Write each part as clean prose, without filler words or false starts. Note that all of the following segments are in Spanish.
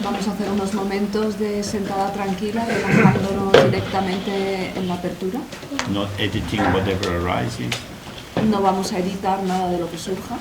Vamos a hacer unos momentos de sentada tranquila, relajándonos directamente en la apertura. Not editing whatever arises. No vamos a editar nada de lo que surja.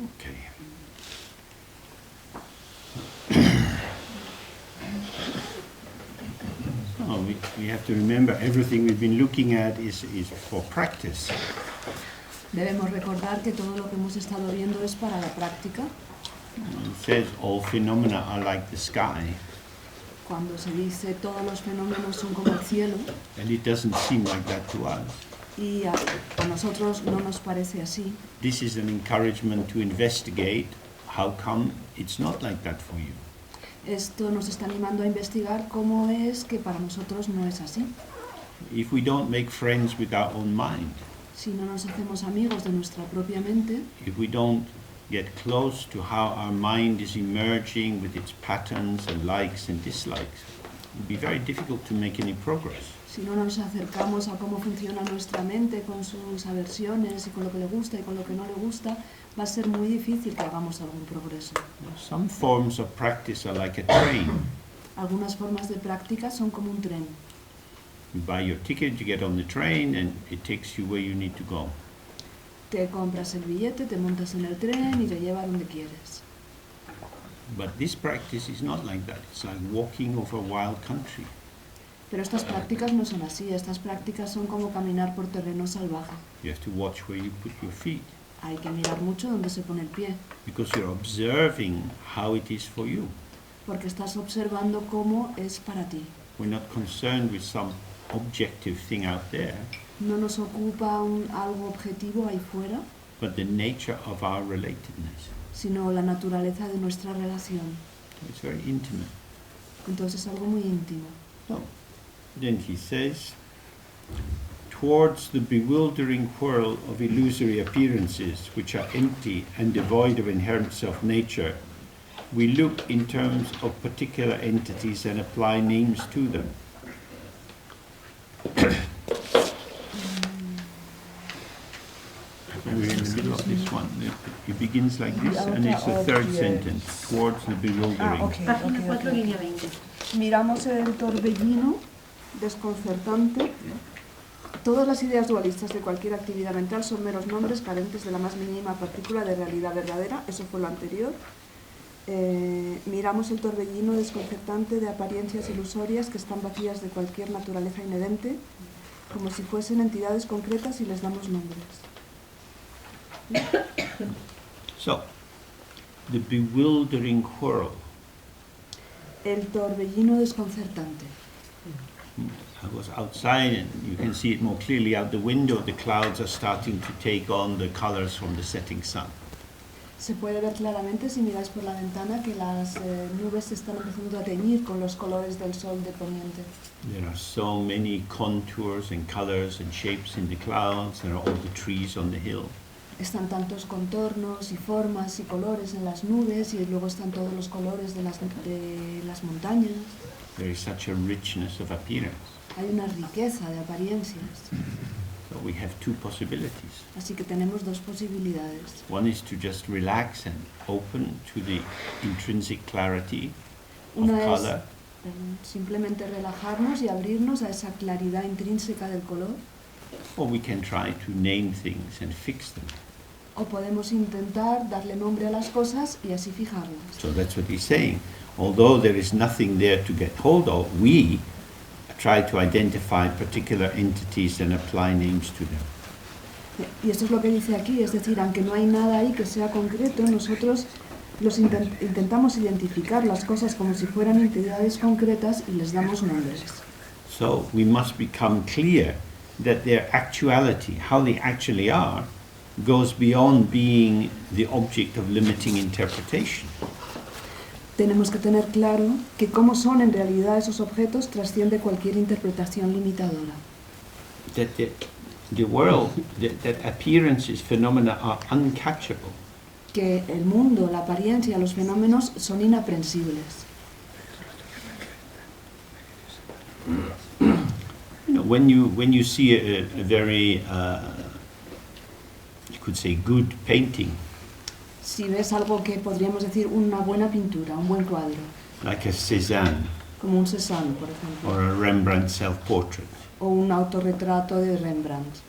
Okay. So we have to remember everything we've been looking at is for practice. Debemos recordar que todo lo que hemos estado viendo es para la práctica. It says all phenomena are like the sky. Cuando se dice todos los fenómenos son como el cielo, And it doesn't seem like that to us. y a nosotros no nos parece así. This is an encouragement to investigate how come it's not like that for you. Esto nos está animando a investigar cómo es que para nosotros no es así. If we don't make friends with our own mind, Si no nos hacemos amigos de nuestra propia mente, if we don't get close to how our mind is emerging with its patterns and likes and dislikes, it would be very difficult to make any progress. si no nos acercamos a cómo funciona nuestra mente con sus aversiones y con lo que le gusta y con lo que no le gusta, va a ser muy difícil que hagamos algún progreso. Some forms of practice are like a train. Algunas formas de práctica son como un tren. You buy your ticket, you get on the train, and it takes you where you need to go. Te compras el billete, te montas en el tren y te lleva donde quieres. But this practice is not like that. It's like walking over a wild country. Pero estas prácticas no son así, estas prácticas son como caminar por terreno salvaje. You have to watch where you put your feet, Hay que mirar mucho dónde se pone el pie, because you're observing how it is for you. porque estás observando cómo es para ti. We're not concerned with some objective thing out there, No nos ocupa algo objetivo ahí fuera, but the nature of our relatedness. sino la naturaleza de nuestra relación. It's very intimate. Entonces es algo muy íntimo. So, then he says, towards the bewildering whirl of illusory appearances which are empty and devoid of inherent self-nature, we look in terms of particular entities and apply names to them. We're in the middle of this one. It begins like this, and it's the third sentence, towards the bewildering. Página 4, línea 20. Miramos el torbellino desconcertante. Todas las ideas dualistas de cualquier actividad mental son meros nombres carentes de la más mínima partícula de realidad verdadera. Eso fue lo anterior. Miramos el torbellino desconcertante de apariencias ilusorias que están vacías de cualquier naturaleza inherente, como si fuesen entidades concretas y les damos nombres. So, the bewildering whirl. El torbellino desconcertante. I was outside and you can see it more clearly out the window. The clouds are starting to take on the colors from the setting sun. Se puede ver claramente si miráis por la ventana que las nubes se están empezando a teñir con los colores del sol de poniente. There are so many contours and colors and shapes in the clouds. There are all the trees on the hill. Están tantos contornos y formas y colores en las nubes y luego están todos los colores de las montañas. There is such a richness of appearance. Hay una riqueza de apariencias. So we have two possibilities. Así que tenemos dos posibilidades. One is to just relax and open to the intrinsic clarity of Una es color. simplemente relajarnos y abrirnos a esa claridad intrínseca del color. Or we can try to name things and fix them. O podemos intentar darle nombre a las cosas y así fijarlas. So that's what he's saying. Although there is nothing there to get hold of, we try to identify particular entities and apply names to them. Y esto es lo que dice aquí, es decir, aunque no hay nada ahí que sea concreto, nosotros intentamos identificar las cosas como si fueran entidades concretas y les damos nombres. So we must become clear that their actuality, how they actually are, goes beyond being the object of limiting interpretation. Tenemos que tener claro que cómo son en realidad esos objetos trasciende cualquier interpretación limitadora. That the world, that appearances, phenomena are uncatchable. Que el mundo, la apariencia, los fenómenos son inaprensibles. You know, when you see a very, you could say, good painting, Si ves algo que podríamos decir una buena pintura, un buen cuadro, like a Cézanne como un Cézanne, por ejemplo, or a Rembrandt self-portrait, o un autorretrato de Rembrandt,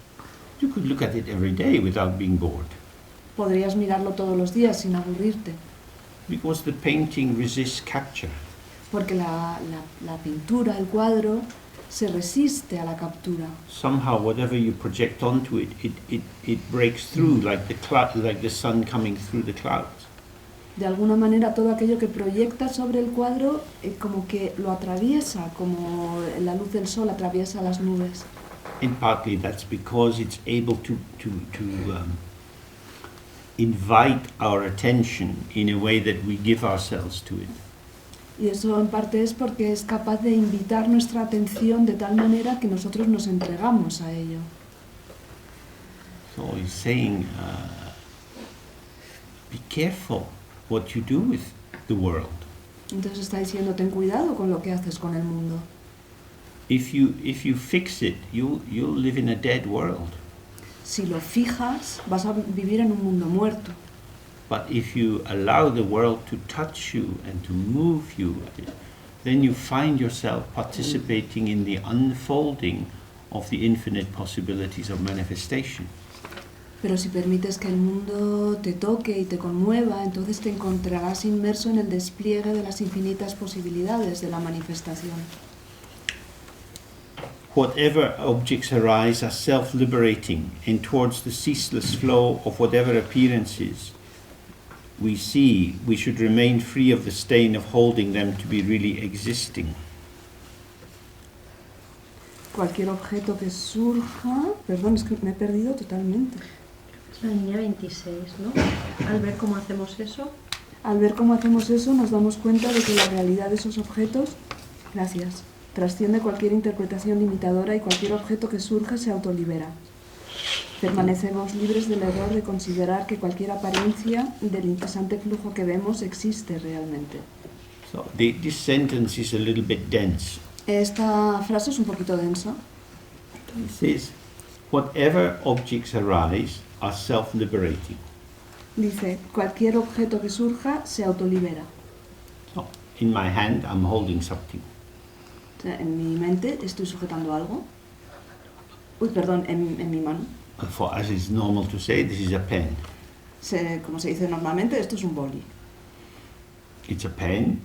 you could look at it every day without being bored, podrías mirarlo todos los días sin aburrirte, because the painting resists capture. porque la pintura, el cuadro, se resiste a la captura. Somehow, whatever you project onto it, it breaks through, like the sun coming through the clouds. De alguna manera, todo aquello que proyectas sobre el cuadro como que lo atraviesa, como la luz del sol atraviesa las nubes. And partly that's because it's able to invite our attention in a way that we give ourselves to it. Y eso en parte es porque es capaz de invitar nuestra atención de tal manera que nosotros nos entregamos a ello. So he's saying, be careful what you do with the world. Entonces está diciendo, ten cuidado con lo que haces con el mundo. If you fix it, you'll live in a dead world. Si lo fijas, vas a vivir en un mundo muerto. But if you allow the world to touch you and to move you, then you find yourself participating in the unfolding of the infinite possibilities of manifestation. Pero si permites que el mundo te toque y te conmueva, entonces te encontrarás inmerso en el despliegue de las infinitas posibilidades de la manifestación. Whatever objects arise are self-liberating, and towards the ceaseless flow of whatever appearances we see, we should remain free of the stain of holding them to be really existing. Cualquier objeto que surja... Perdón, es que me he perdido totalmente. Es la línea 26, ¿no? Al ver cómo hacemos eso. Al ver cómo hacemos eso, nos damos cuenta de que la realidad de esos objetos... Gracias. Trasciende cualquier interpretación limitadora y cualquier objeto que surja se autolibera. Permanecemos libres del error de considerar que cualquier apariencia del incesante flujo que vemos existe realmente. So this sentence is a little bit dense. Esta frase es un poquito densa. It says, whatever objects arise are self-liberating. Dice, cualquier objeto que surja se autolibera. So in my hand I'm holding something. O sea, en mi mente estoy sujetando algo. Uy, perdón, en mi mano. For us it's normal to say this is a pen. Como se dice normalmente, esto es un boli. It's a pen.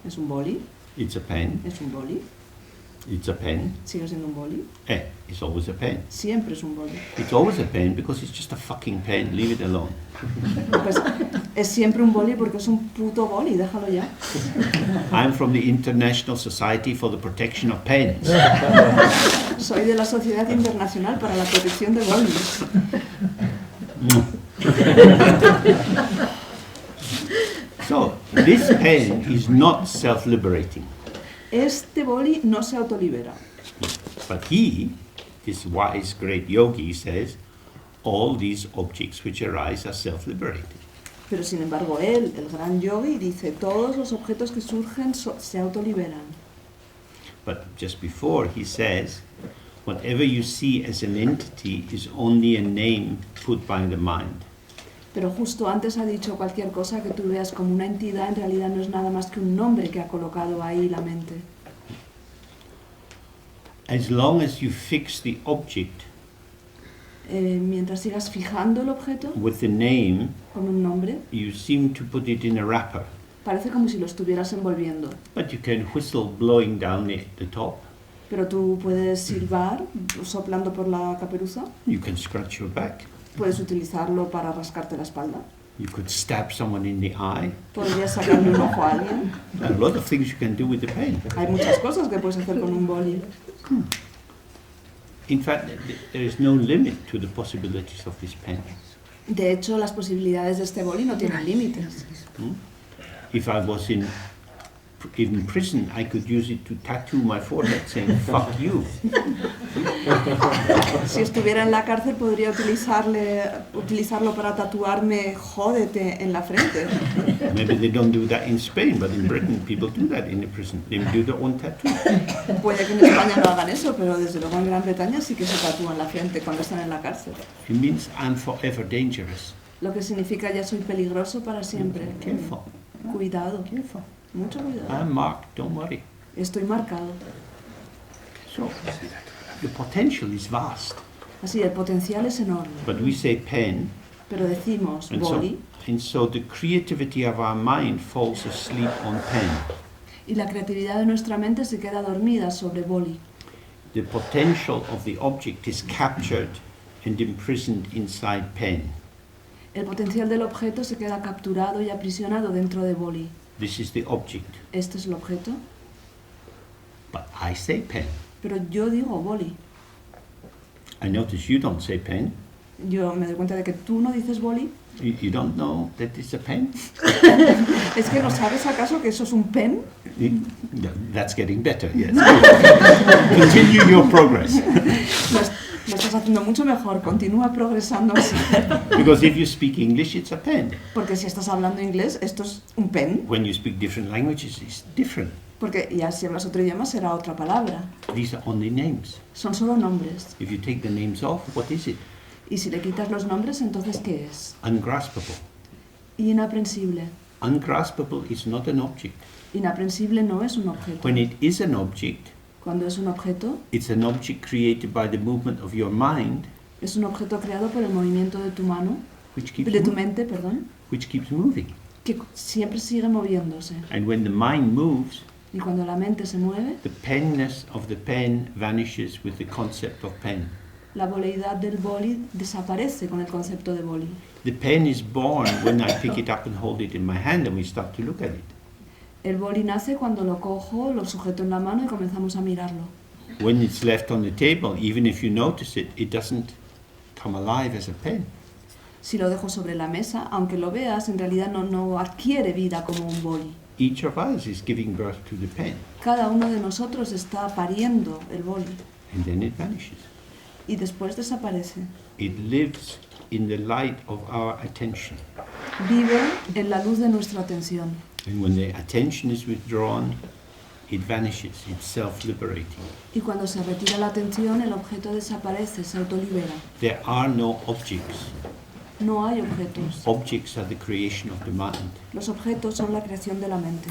Es un boli. It's a pen. Es un boli. It's a pen. Sigue siendo un boli. It's always a pen. Siempre es un boli. It's always a pen because it's just a fucking pen. Leave it alone. Pues es siempre un boli porque es un puto boli, déjalo ya. I'm from the International Society for the Protection of Pens. Soy de la Sociedad Internacional para la Protección de Bolis. So this pen is not self-liberating. Este boli no se autolibera. But he, this wise great yogi, says, all these objects which arise are self-liberating. Pero sin embargo él, el gran yogi, dice, todos los objetos que surgen se autoliberan. But just before he says, whatever you see as an entity is only a name put by the mind. Pero justo antes ha dicho cualquier cosa que tú veas como una entidad, en realidad no es nada más que un nombre que ha colocado ahí la mente. As long as you fix the object Mientras sigas fijando el objeto with the name, con un nombre, you seem to put it in a wrapper. parece como si lo estuvieras envolviendo. But you can whistle blowing down the top. Pero tú puedes silbar soplando por la caperuza, You can scratch your back. puedes utilizarlo para rascarte la espalda, You could stab someone in the eye. podrías sacarle un ojo a alguien. A lot of things you can do with the pen. Hay muchas cosas que puedes hacer con un boli. In fact, there is no limit to the possibilities of this pen. De hecho, las posibilidades de este boli no tienen límites. If I was in prison, I could use it to tattoo my forehead saying, fuck you. Si estuviera en la cárcel podría utilizarlo para tatuarme jódete en la frente. Maybe they don't do that in Spain, but in Britain people do that in the prison. They do their own tattoo. Puede que en España no hagan eso, pero desde luego en Gran Bretaña sí que se tatúan la frente cuando están en la cárcel. It means I'm forever dangerous. Lo que significa ya soy peligroso para siempre. Careful. Cuidado, Careful. mucho cuidado. I'm marked, don't worry. Estoy marcado. So, the potential is vast. Así, el potencial es enorme. But we say pen, Pero decimos and boli so the creativity of our mind falls asleep on pen. y la creatividad de nuestra mente se queda dormida sobre boli. The potential of the object is captured and imprisoned inside pen. El potencial del objeto se queda capturado y aprisionado dentro de boli. This is the object. Este es el objeto, But I say pen. pero yo digo boli. I notice you don't say pen. Yo me doy cuenta de que tú no dices boli. You don't know that it's a pen? ¿Es que no sabes acaso que eso es un pen? That's getting better, yes. Continue your progress. Lo estás haciendo mucho mejor, continúa progresando así. Because if you speak English, it's a pen. Porque si estás hablando inglés, esto es un pen. When you speak different languages, it's different. Porque ya si hablas otro idioma será otra palabra. These are only names. Son solo nombres. If you take the names off, what is it? Y si le quitas los nombres, entonces ¿qué es? Ungraspable. Inaprensible. Ungraspable is not an object. Inaprensible no es un objeto. When it is an object, Cuando es un objeto, it's an object created by the movement of your mind, es un objeto creado por el movimiento de tu mano, which keeps, de tu mente, perdón, which keeps moving. que siempre sigue moviéndose. And when the mind moves, Y cuando la mente se mueve, the penness of the pen vanishes with the concept of pen. la boleidad del boli desaparece con el concepto de boli. The pen is born when I pick it up and hold it in my hand and we start to look at it. El boli nace cuando lo cojo, lo sujeto en la mano y comenzamos a mirarlo. When it's left on the table, even if you notice it, it doesn't come alive as a pen. Si lo dejo sobre la mesa, aunque lo veas, en realidad no adquiere vida como un boli. Each of us is giving birth to the pen, Cada uno de nosotros está pariendo el boli and then it vanishes. y después desaparece. It lives in the light of our attention. Vive en la luz de nuestra atención. And when the attention is withdrawn, it vanishes. It's self-liberating. Y cuando se retira la atención, el objeto desaparece, se autolibera. There are no objects. No hay objetos. Objects are the creation of the mind. Los objetos son la creación de la mente.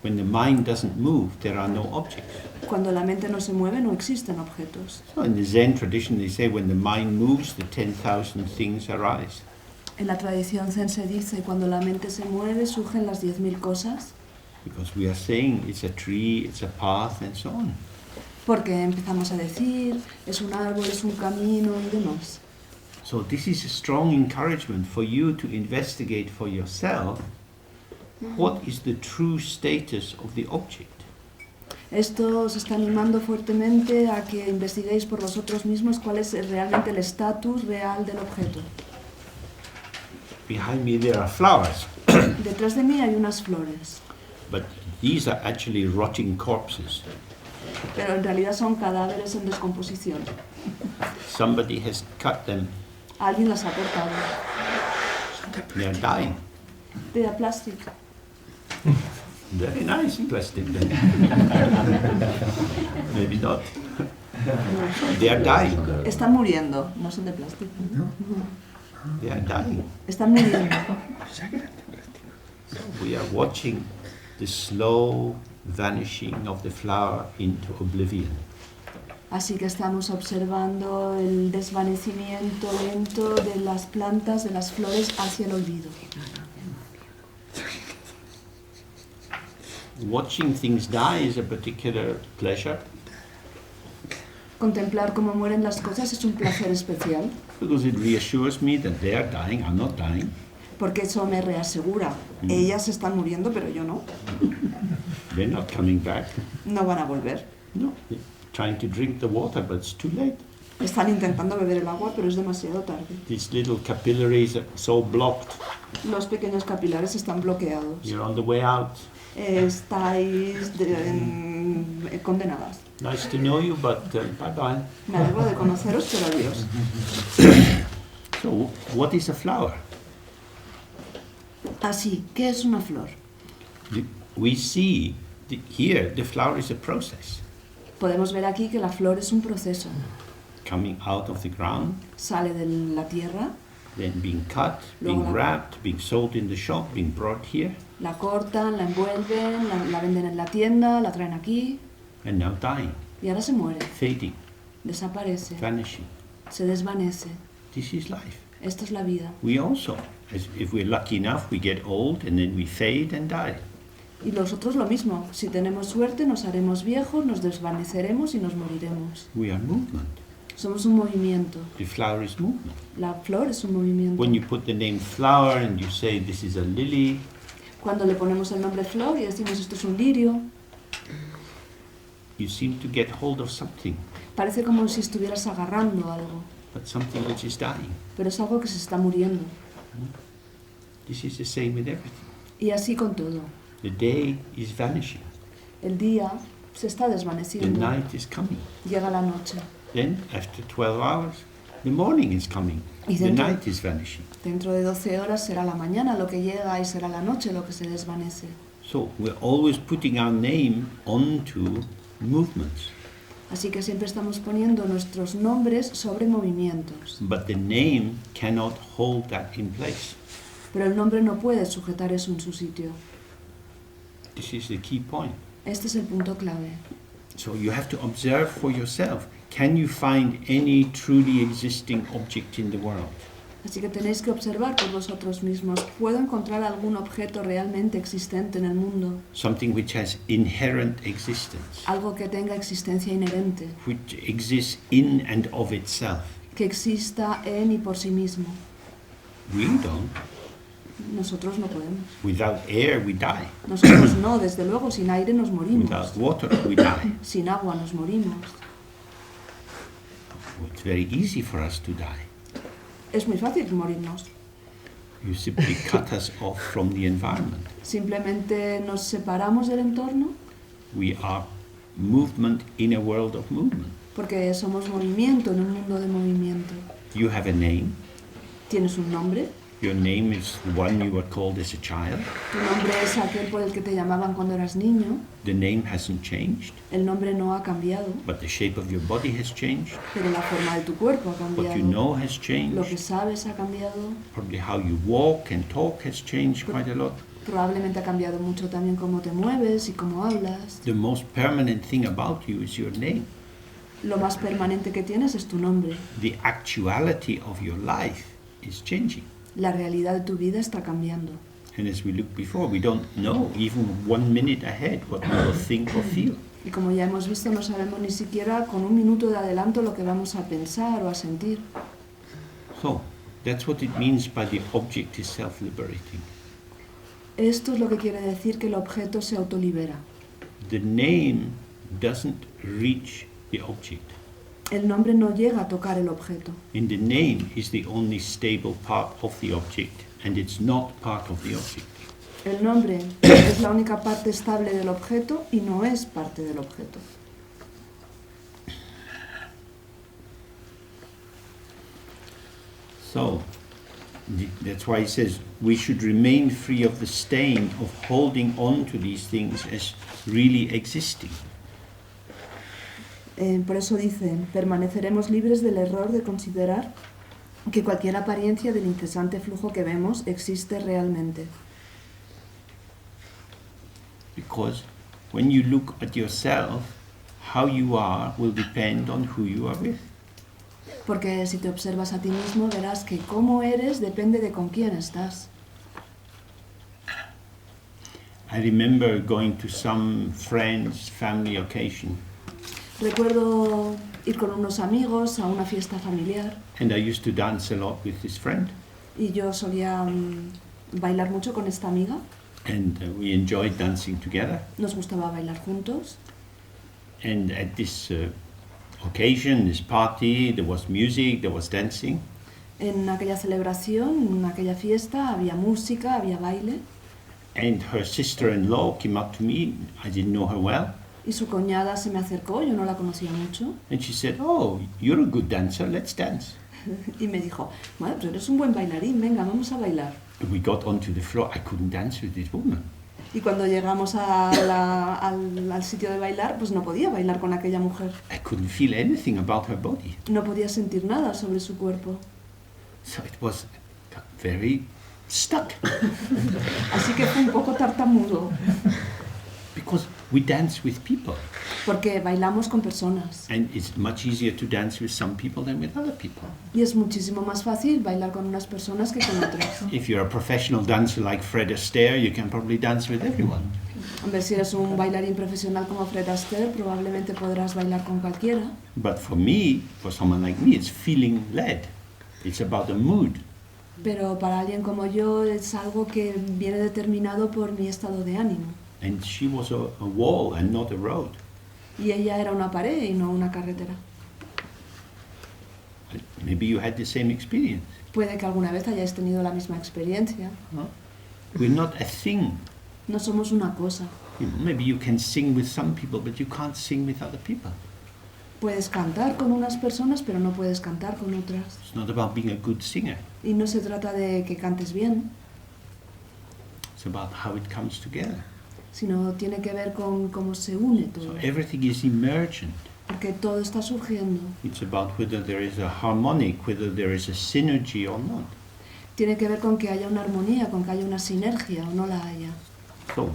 When the mind doesn't move, there are no objects. Cuando la mente no se mueve, no existen objetos. So in the Zen tradition, they say when the mind moves, the 10,000 things arise. En la tradición zen se dice, cuando la mente se mueve, surgen las 10.000 cosas, Because we are saying it's a tree, it's a path, and so on. porque empezamos a decir, es un árbol, es un camino y demás. So this is a strong encouragement for you to investigate for yourself what is the true status of the object. Esto os está animando fuertemente a que investiguéis por vosotros mismos cuál es realmente el estatus real del objeto. Behind me there are flowers, Detrás de mí hay unas flores, but these are actually rotting corpses. pero en realidad son cadáveres en descomposición. Somebody has cut them, Alguien las ha cortado. they are dying. De plástico. Very nice plastic then. Maybe not. They are dying. Están muriendo, no son de plástico. They are dying. Están muriendo. We are watching the slow vanishing of the flower into oblivion. Así que estamos observando el desvanecimiento lento de las plantas, de las flores, hacia el olvido. Watching things die is a particular pleasure Contemplar cómo mueren las cosas es un placer especial, because it reassures me that they are dying, I'm not dying. porque eso me reasegura. Ellas están muriendo, pero yo no. They're not coming back. No van a volver. No, they're trying to drink the water, but it's too late. Están intentando beber el agua, pero es demasiado tarde. These little capillaries are so blocked. Los pequeños capilares están bloqueados. You're on the way out. Estáis condenadas. Nice to know you, but bye-bye. Me alegro de conoceros, pero adiós. So, what is a flower? Así, ¿qué es una flor? We see here the flower is a process Podemos ver aquí que la flor es un proceso. coming out of the ground, Sale de la tierra, then being cut, Luego being la- wrapped, being sold in the shop, being brought here, la cortan, la envuelven, la venden en la tienda, la traen aquí and now dying, y ahora se muere, fading, desaparece, vanishing. se desvanece. This is life. Esta es la vida. We also, if we're lucky enough, we get old and then we fade and die. Y nosotros lo mismo. Si tenemos suerte, nos haremos viejos, nos desvaneceremos y nos moriremos. We are movement. Somos un movimiento. The flower is movement. La flor es un movimiento. When you put the name flower and you say this is a lily, Cuando le ponemos el nombre flor y decimos esto es un lirio, you seem to get hold of something, parece como si estuvieras agarrando algo, but something which is dying. pero es algo que se está muriendo. This is the same with everything. Y así con todo. The day is vanishing. El día se está The desvaneciendo. night is coming. Llega la noche. Then, after 12 hours, the morning is coming. Y The dentro- night is vanishing. Dentro de 12 horas será la mañana lo que llega y será la noche lo que se desvanece. So we're always putting our name onto movements. Así que siempre estamos poniendo nuestros nombres sobre movimientos. But the name cannot hold that in place. Pero el nombre no puede sujetar eso en su sitio. This is the key point. Este es el punto clave. So you have to observe for yourself. Can you find any truly existing object in the world? Así que tenéis que observar por vosotros mismos. ¿Puedo encontrar algún objeto realmente existente en el mundo? Something which has inherent existence, Algo que tenga existencia inherente, which exists in and of itself. que exista en y por sí mismo. We don't. Nosotros no podemos. Without air, we die. Nosotros no, desde luego, sin aire nos morimos. Without water, we die. Sin agua nos morimos. It's very easy for us to die. Es muy fácil morirnos. You simply cut us off from the environment. Simplemente nos separamos del entorno We are movement in a world of movement. porque somos movimiento en un mundo de movimiento. You have a name. Tienes un nombre. Your name is the one you were called as a child. Tu nombre es aquel por el que te llamaban cuando eras niño. The name hasn't changed, El nombre no ha cambiado, but the shape of your body has changed. pero la forma de tu cuerpo ha What cambiado. you know has Lo que changed. sabes ha cambiado. Probably how you walk and talk has changed quite a lot. Probablemente ha cambiado mucho también cómo te mueves y cómo hablas. The most permanent thing about you is your name. Lo más permanente que tienes es tu nombre. The actuality of your life is changing. La realidad de tu vida está cambiando. And as we looked before, we don't know even 1 minute ahead what we will think or feel. Y como ya hemos visto, no sabemos ni siquiera con un minuto de adelanto lo que vamos a pensar o a sentir. So, that's what it means by the object is self-liberating. Esto es lo que quiere decir que el objeto se autolibera. The name doesn't reach the object. El nombre no llega a tocar el objeto. And the name is the only stable part of the object, and it's not part of the object. El nombre es la única parte estable del objeto y no es parte del objeto. So, that's why he says we should remain free of the stain of holding on to these things as really existing. Por eso dice, permaneceremos libres del error de considerar que cualquier apariencia del incesante flujo que vemos existe realmente. Because when you look at yourself, how you are will depend on who you are with. Porque si te observas a ti mismo, verás que cómo eres depende de con quién estás. I remember going to some friend's family occasion, Recuerdo ir con unos amigos a una fiesta familiar and I used to dance a lot with this friend, y yo solía bailar mucho con esta amiga. and we enjoyed dancing together. Nos gustaba bailar juntos. And at this occasion, this party, there was music, there was dancing, En aquella celebración, en aquella fiesta, había música, había baile. and her sister-in-law came up to me. I didn't know her well, Y su cuñada se me acercó, yo no la conocía mucho, and she said, "Oh, you're a good dancer. Let's dance." y me dijo, bueno, pues eres un buen bailarín, venga, vamos a bailar. And we got onto the floor. I couldn't dance with this woman. Y cuando llegamos al sitio de bailar, pues no podía bailar con aquella mujer. I couldn't feel anything about her body. No podía sentir nada sobre su cuerpo. So it was very stuck. Así que fue un poco tartamudo, Because we dance with people, porque bailamos con personas. and it's much easier to dance with some people than with other people. Y es muchísimo más fácil bailar con unas personas que con otras. If you're a professional dancer like Fred Astaire, you can probably dance with everyone. Hombre, si eres un bailarín profesional como Fred Astaire, probablemente podrás bailar con cualquiera. But for me, for someone like me, it's feeling led. It's about the mood. Pero para alguien como yo es algo que viene determinado por mi estado de ánimo. And she was a wall and not a road. Y ella era una pared y no una carretera. Maybe you had the same experience. Puede que alguna vez hayáis tenido la misma experiencia. We're not a thing. No somos una cosa. You know, maybe you can sing with some people, but you can't sing with other people. Puedes cantar con unas personas, pero no puedes cantar con otras. It's not about being a good singer. Y no se trata de que cantes bien, It's about how it comes together. sino tiene que ver con cómo se une So todo. everything is emergent. Porque todo está surgiendo. It's about whether there is a harmonic, whether there is a synergy or not. Tiene que ver con que haya una armonía, con que haya una sinergia o no la haya. So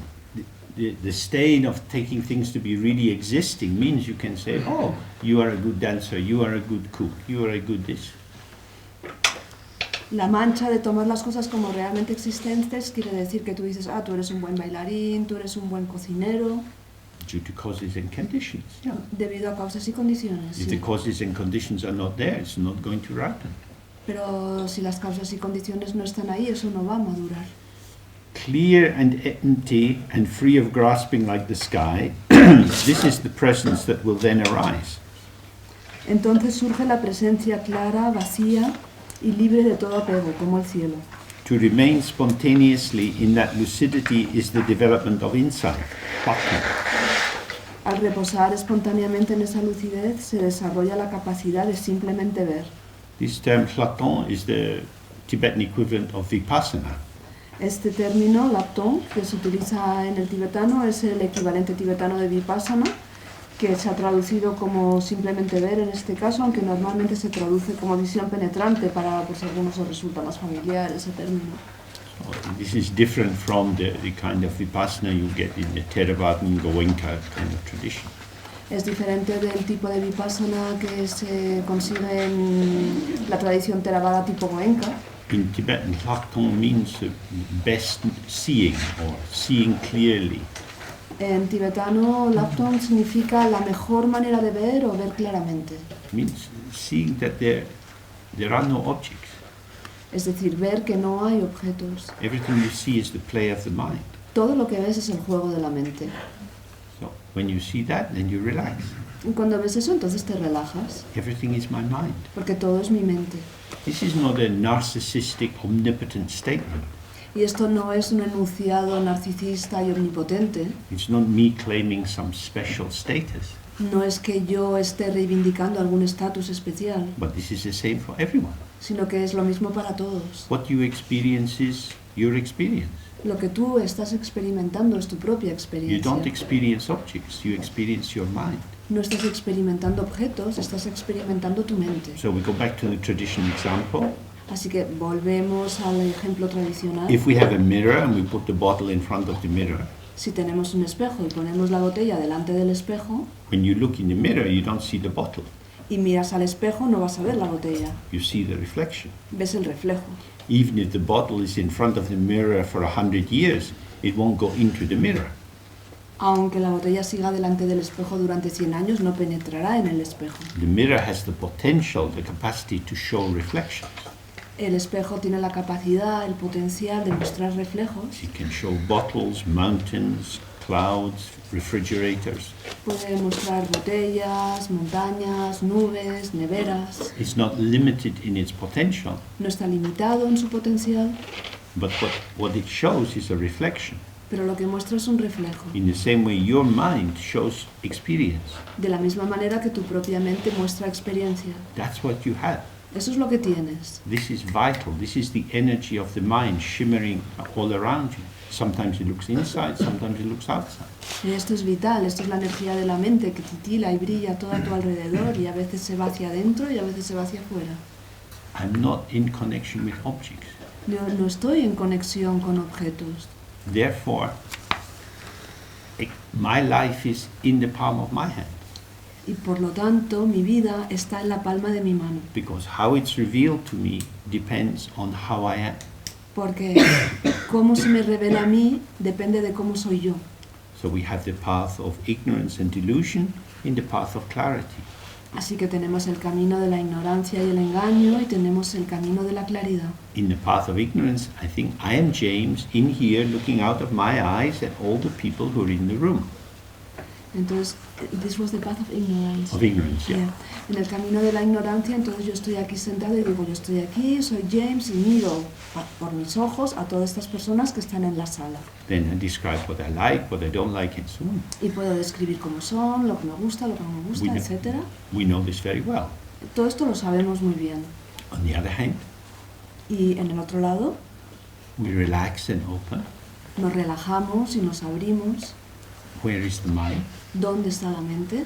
the stain of taking things to be really existing means you can say, oh, you are a good dancer, you are a good cook, you are a good this. La mancha de tomar las cosas como realmente existentes quiere decir que tú dices, ah, tú eres un buen bailarín, tú eres un buen cocinero, Due to causes and conditions. Yeah. debido a causas y condiciones. If Sí. the causes and conditions are not there, it's not going to ripen. Pero si las causas y condiciones no están ahí, eso no va a madurar. Clear and empty and free of grasping like the sky, this is the presence that will then arise. Entonces surge la presencia clara, vacía y libre de todo apego, como el cielo. To remain spontaneously in that lucidity is the development of insight, bhakti. Al reposar espontáneamente en esa lucidez se desarrolla la capacidad de simplemente ver. This term Platon is the Tibetan equivalent of vipassana. Este término, lapton, que se utiliza en el tibetano, es el equivalente tibetano de vipassana, que se ha traducido como simplemente ver en este caso, aunque normalmente se traduce como visión penetrante para, pues, algunos os resulta más familiar ese término. So this is different from the kind of vipassana you get in the Theravadan Goenka kind of tradition. Es diferente del tipo de vipassana que se consigue en la tradición Theravada tipo Goenka. In Tibetan, Lakton means best seeing or seeing clearly. En tibetano, lapton significa la mejor manera de ver o ver claramente. It means seeing that there are no objects. Es decir, ver que no hay objetos. Everything you see is the play of the mind. Todo lo que ves es el juego de la mente. So when you see that, then you relax. Y cuando ves eso, entonces te relajas, Everything is my mind. porque todo es mi mente. This is not a narcissistic, omnipotent statement. Y esto no es un enunciado narcisista y omnipotente. It's not me claiming some special status, No es que yo esté reivindicando algún estatus especial, but this is the same for everyone. sino que es lo mismo para todos. What you experience is your experience. Lo que tú estás experimentando es tu propia You experiencia. don't experience objects, you experience your mind. No estás experimentando objetos, estás experimentando tu mente. So we go back to the traditional example. Así que volvemos al ejemplo tradicional. If we have a mirror and we put the bottle in front of the mirror, Si tenemos un espejo y ponemos la botella delante del espejo when you look in the mirror, you don't see the bottle, y miras al espejo, no vas a ver la botella, you see the reflection. ves el reflejo. Even if the bottle is in front of the mirror for 100 years, it won't go into the mirror. Aunque la botella siga delante del espejo durante 100 años, no penetrará en el espejo. The mirror has the potential, the capacity to show reflections. El espejo tiene la capacidad, el potencial de mostrar reflejos. It can show bottles, mountains, clouds, refrigerators. Puede mostrar botellas, montañas, nubes, neveras. It's not limited in its potential, No está limitado en su potencial, but what it shows is a reflection. pero lo que muestra es un reflejo. In the same way, your mind shows experience. De la misma manera que tu propia mente muestra experiencia. That's what you have. Eso es lo que tienes. This is vital. This is the energy of the mind shimmering all around you. Sometimes it looks inside, sometimes it looks outside. Y esto es vital, esto es la energía de la mente que titila y brilla todo a tu alrededor y a veces se va hacia adentro y a veces se va hacia afuera. I'm not in connection with objects. No estoy en conexión con objetos. Therefore, my life is in the palm of my hand, Y por lo tanto, mi vida está en la palma de mi mano. because how it's revealed to me depends on how I am. Porque cómo se me revela a mí depende de cómo soy yo. So we have the path of ignorance and delusion in the path of clarity. Así que tenemos el camino de la ignorancia y el engaño y tenemos el camino de la claridad. In the path of ignorance, I think I am James in here looking out of my eyes at all the people who are in the room. Entonces, this was the path of ignorance. Of ignorance, yeah. Yeah. En el camino de la ignorancia, entonces yo estoy aquí sentado y digo, yo estoy aquí, soy James y miro por mis ojos a todas estas personas que están en la sala. Then I describe what I like, what I don't like, and so on. Y puedo describir cómo son, lo que me gusta, lo que no me gusta, We know- etc. We know this very well. Todo esto lo sabemos muy bien. On the other hand, Y en el otro lado, we relax and open. nos relajamos y nos abrimos. Where is the mind? ¿Dónde está la mente?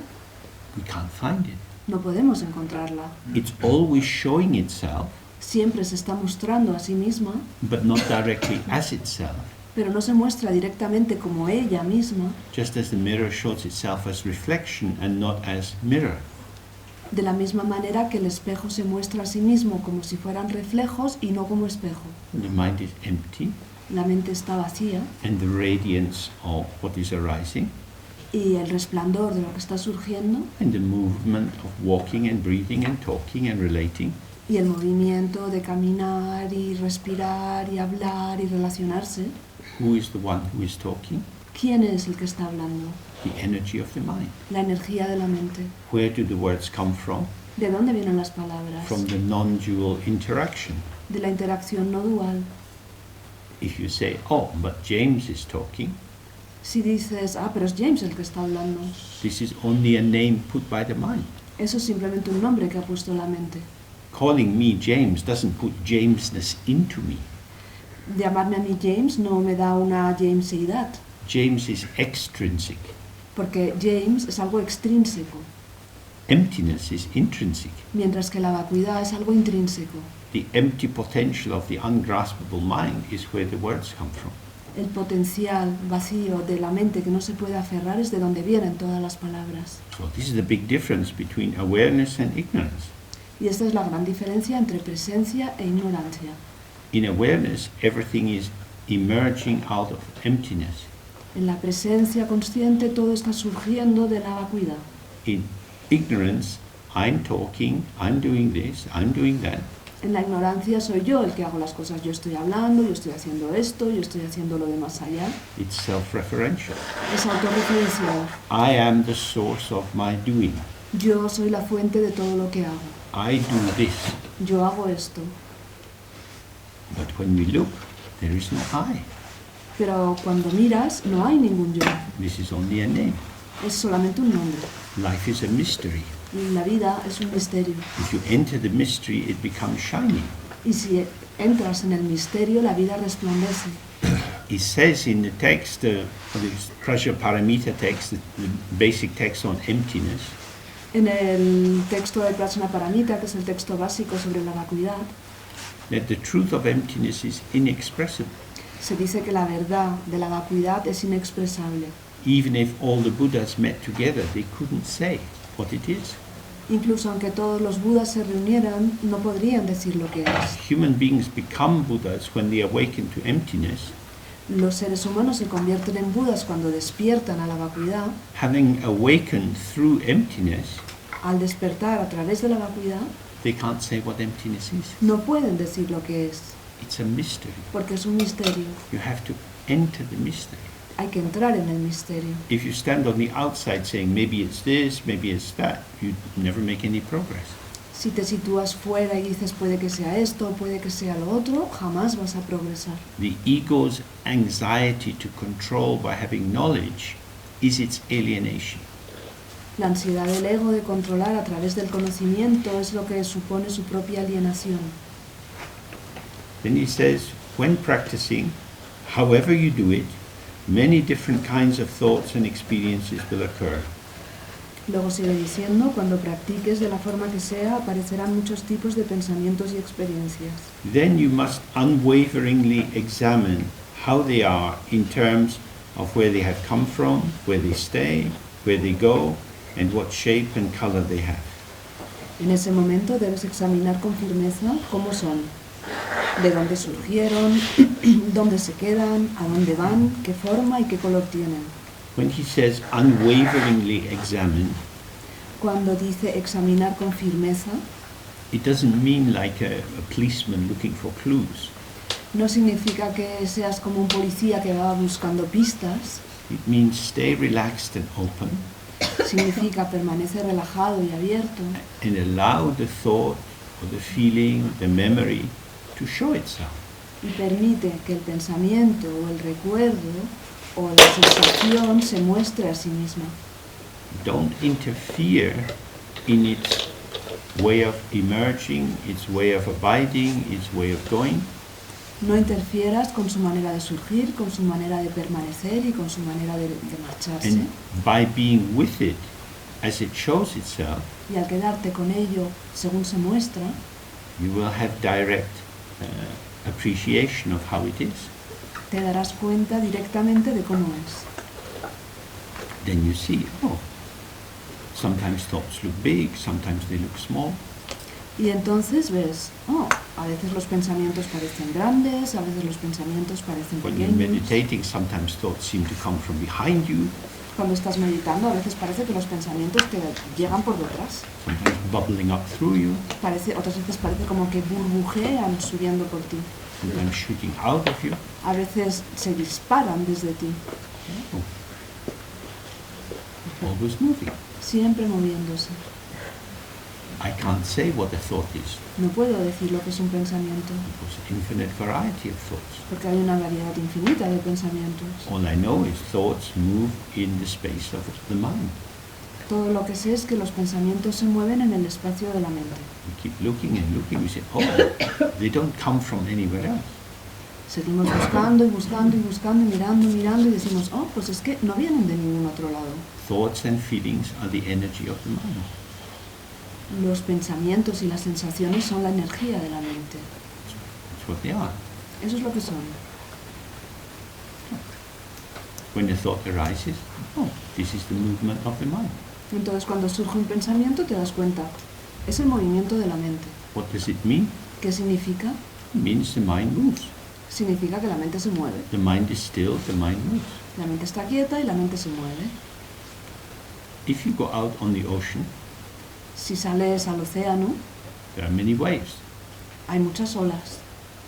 We can't find it. No podemos encontrarla. It's always showing itself, Siempre se está mostrando a sí misma, but not directly as itself. pero no se muestra directamente como ella misma, Just as the mirror shows itself as reflection and not as mirror. de la misma manera que el espejo se muestra a sí mismo como si fueran reflejos y no como espejo. The mind is empty, La mente está vacía and the radiance of what is arising, y el resplandor de lo que está surgiendo and the movement of walking and breathing and talking and relating, y el movimiento de caminar y respirar y hablar y relacionarse. who is the one who is talking? ¿Quién es el que está hablando? The energy of the mind. La energía de la mente. Where do the words come from? ¿De dónde vienen las palabras? From the non-dual interaction. De la interacción no dual. If you say, oh, but James is talking, Si dices, pero es James el que está hablando, this is only a name put by the mind. eso es simplemente un nombre que ha puesto la mente. Calling me James doesn't put Jamesness into me. Llamarme a mí James no me da una Jamesidad, James is extrinsic. porque James es algo extrínseco, Emptiness is intrinsic. mientras que la vacuidad es algo intrínseco. The empty potential of the ungraspable mind is where the words come from. El potencial vacío de la mente que no se puede aferrar es de donde vienen todas las palabras. So this is the big difference between awareness and ignorance. Y esta es la gran diferencia entre presencia e ignorancia. In awareness, everything is emerging out of emptiness. En la presencia consciente todo está surgiendo de la vacuidad. In ignorance, I'm talking, I'm doing this, I'm doing that. En la ignorancia soy yo el que hago las cosas. Yo estoy hablando, yo estoy haciendo esto, yo estoy haciendo lo de más allá. It's self-referential. Es autorreferencial. I am the source of my doing. Yo soy la fuente de todo lo que hago. I do this. Yo hago esto. But when we look, there is no I. Pero cuando miras, no hay ningún yo. This is only a name. Es solamente un nombre. Life is a mystery. La vida es un misterio. If you enter the mystery, it becomes shining. Y si entras en el misterio, la vida resplandece. It says in the text, the Prajna Paramita text, the basic text on emptiness, En el texto de Prajna Paramita, que es el texto básico sobre la vacuidad, that the truth of emptiness is inexpressible. se dice que la verdad de la vacuidad es inexpresable. Even if all the Buddhas met together, they couldn't say what it is. Incluso aunque todos los Budas se reunieran, no podrían decir lo que es. Human beings become Buddhas when they awaken to emptiness, Los seres humanos se convierten en Budas cuando despiertan a la vacuidad. having awakened through emptiness. Al despertar a través de la vacuidad, They can't say what emptiness is. no pueden decir lo que es, It's a mystery. porque es un misterio. You have to enter the mystery. Hay que entrar en el misterio. If you stand on the outside saying maybe it's this, maybe it's that, you never make any progress. Si te sitúas fuera y dices puede que sea esto, puede que sea lo otro, jamás vas a progresar. The ego's anxiety to control by having knowledge is its alienation. La ansiedad del ego de controlar a través del conocimiento es lo que supone su propia alienación. Then he says, when practicing, however you do it, many different kinds of thoughts and experiences will occur. Luego sigue diciendo, cuando practiques de la forma que sea, aparecerán muchos tipos de pensamientos y experiencias. Then you must unwaveringly examine how they are in terms of where they have come from, where they stay, where they go, and what shape and color they have. En ese momento debes examinar con firmeza cómo son, de dónde surgieron, dónde se quedan, a dónde van, qué forma y qué color tienen. When he says unwaveringly examine, Cuando dice examinar con firmeza, it doesn't mean like a policeman looking for clues. no significa que seas como un policía que va buscando pistas, It means stay relaxed and open significa permanece relajado y abierto and allow the thought or the feeling, the memory to show itself. y permite que el pensamiento o el recuerdo o la sensación se muestre a sí misma. Don't interfere in its way of emerging, its way of abiding, its way of going. No interfieras con su manera de surgir, con su manera de permanecer y con su manera de marcharse. And by being with it as it shows itself, Y al quedarte con ello según se muestra, you will have direct appreciation of how it is. te darás cuenta directamente de cómo es. Then you see, oh, sometimes thoughts look big, sometimes they look small. Y entonces ves, a veces los pensamientos parecen grandes, a veces los pensamientos parecen When you're pequeños. meditating, sometimes thoughts seem to come from behind you, Cuando estás meditando, a veces parece que los pensamientos te llegan por detrás. sometimes bubbling up through you, Otras veces parece como que burbujean subiendo por ti. sometimes shooting out of you. A veces se disparan desde ti, Oh. Always moving. siempre moviéndose. I can't say what a thought is. No puedo decir lo que es un pensamiento, Because infinite variety of thoughts. porque hay una variedad infinita de pensamientos. All I know is thoughts move in the space of the mind. Todo lo que sé es que los pensamientos se mueven en el espacio de la mente. We keep looking and looking. We say, oh, they don't come from anywhere else. Seguimos buscando y buscando y buscando y mirando y mirando y decimos, oh, pues es que no vienen de ningún otro lado. Thoughts and feelings are the energy of the mind. Los pensamientos y las sensaciones son la energía de la mente. That's what they are. Eso es lo que son. When a thought arises, oh, this is the movement of the mind. Entonces cuando surge un pensamiento te das cuenta, es el movimiento de la mente. What does it mean? ¿Qué significa? It means the mind moves. Significa que la mente se mueve. The mind is still, the mind moves. La mente está quieta y la mente se mueve. If you go out on the ocean, Si sales al océano, there are many waves. hay muchas olas.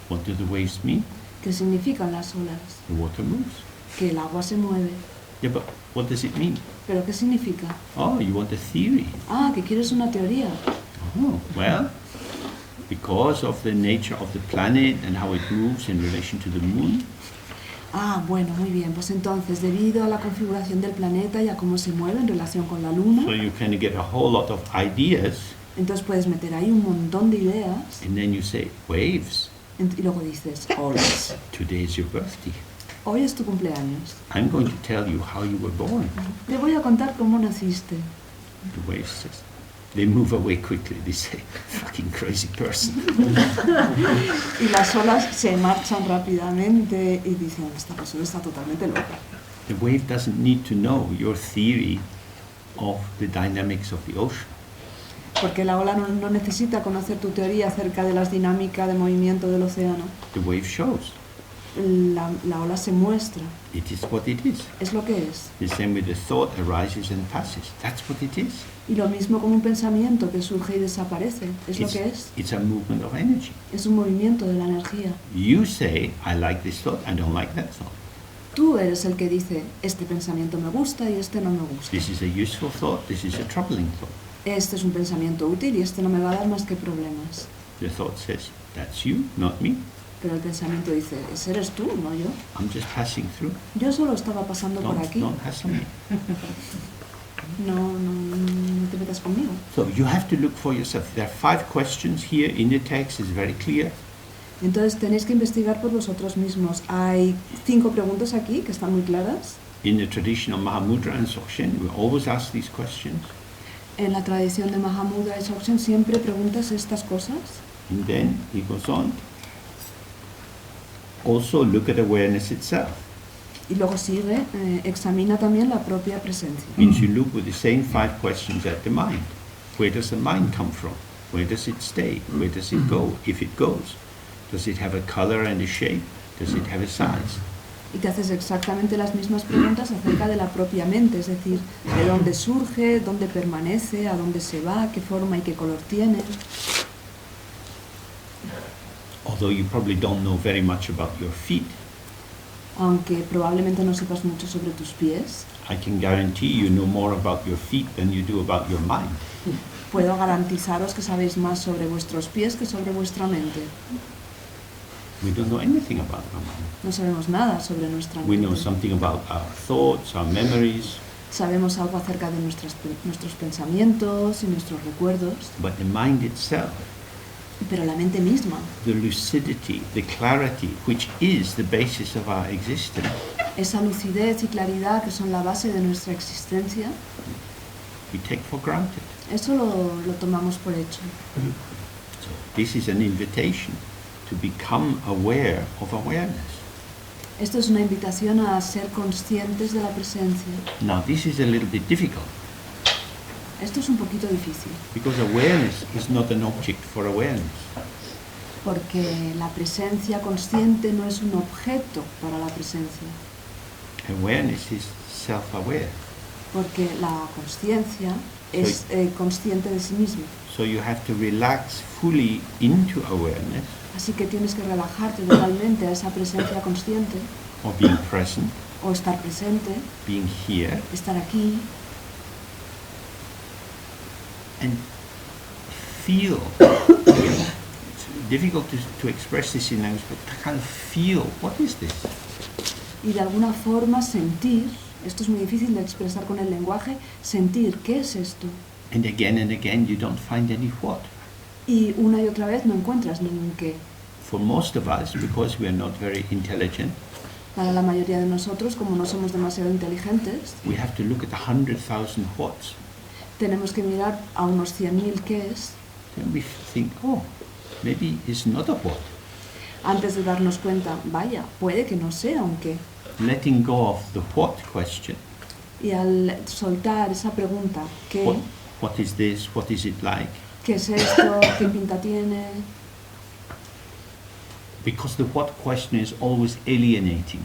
What do the waves mean? ¿Qué significan las olas? The water moves. Que el agua se mueve. Yeah, but what does it mean? ¿Pero qué significa? Oh, you want a theory. Ah, que quieres una teoría. Oh, well, because of the nature of the planet and how it moves in relation to the moon, Ah, bueno, muy bien. Pues entonces, debido a la configuración del planeta y a cómo se mueve en relación con la Luna, so you kind of get a whole lot of ideas, entonces puedes meter ahí un montón de ideas and then you say, waves, y luego dices, olas. today is your birthday. Hoy es tu cumpleaños. I'm going to tell you how you were born. Te voy a contar cómo naciste. The waves says, they move away quickly. They say, fucking crazy person. Y las olas se marchan rápidamente y dicen, esta persona está totalmente loca. The wave doesn't need to know your theory of the dynamics of the ocean. Porque la ola no necesita conocer tu teoría acerca de las dinámicas de movimiento del océano. The wave shows. La ola se muestra. It is what it is. Es lo que es. The same way the thought arises and passes. That's what it is. Y lo mismo como un pensamiento que surge y desaparece. Es lo que es. It's a movement of energy. Es un movimiento de la energía. You say, I like this thought, I don't like that thought. Tú eres el que dice, este pensamiento me gusta y este no me gusta. This is a useful thought, this is a troubling thought. Este es un pensamiento útil y este no me va a dar más que problemas. The thought says, that's you, not me. Pero el pensamiento dice, ese eres tú, no yo. I'm just passing through. Yo solo estaba pasando por aquí. Don't hassle me. No te metas conmigo. So you have to look for yourself. There are 5 questions here in the text, it's very clear. Entonces tenéis que investigar por vosotros mismos. Hay 5 preguntas aquí que están muy claras. In the traditional Mahamudra and Dzogchen, we always ask these questions. En la tradición de Mahamudra y Dzogchen siempre preguntas estas cosas. And then he goes on. Also look at awareness itself. Y luego sigue, examina también la propia presencia. Means you look with the same 5 questions at the mind. Where does the mind come from? Where does it stay? Where does it go? If it goes, does it have a color and a shape? Does it have a size? Y te haces exactamente las mismas preguntas acerca de la propia mente, es decir, de dónde surge, dónde permanece, a dónde se va, qué forma y qué color tiene. Although you probably don't know very much about your feet, Aunque probablemente no sepas mucho sobre tus pies, I can guarantee you know more about your feet than you do about your mind. puedo garantizaros que sabéis más sobre vuestros pies que sobre vuestra mente. We don't know anything about our mind. No sabemos nada sobre nuestra We know mente. something about our thoughts, our memories, Sabemos algo acerca de nuestros pensamientos y nuestros recuerdos, but the mind itself, pero la mente misma, the lucidity, the clarity, which is the basis of our existence, esa lucidez y claridad que son la base de nuestra existencia, we take for granted. eso lo tomamos por hecho. So this is an invitation to become aware of awareness. Esto es una invitación a ser conscientes de la presencia. Now this is a little bit difficult Esto es un poquito difícil, because awareness is not an object for awareness. porque la presencia consciente no es un objeto para la presencia, Awareness is self-aware. porque la conciencia es consciente de sí misma. So you have to relax fully into awareness Así que tienes que relajarte totalmente a esa presencia consciente, or being present, o estar presente, being here, estar aquí, and feel. It's difficult to express this in language, but to kind of feel, what is this? Y de alguna forma sentir, esto es muy difícil de expresar con el lenguaje, sentir, ¿qué es esto? And again, you don't find any what. Y una y otra vez no encuentras ningún qué. For most of us, because we are not very intelligent, Para la mayoría de nosotros, como no somos demasiado inteligentes, we have to look at 100,000 whats. tenemos que mirar a unos 100.000 qués Then we think, oh, maybe it's not a what. antes de darnos cuenta, vaya, puede que no sea un qué. Letting go of the what question. Y al soltar esa pregunta, ¿qué? What is this? What is it like? ¿Qué es esto? ¿Qué pinta tiene? Because the what question is always alienating.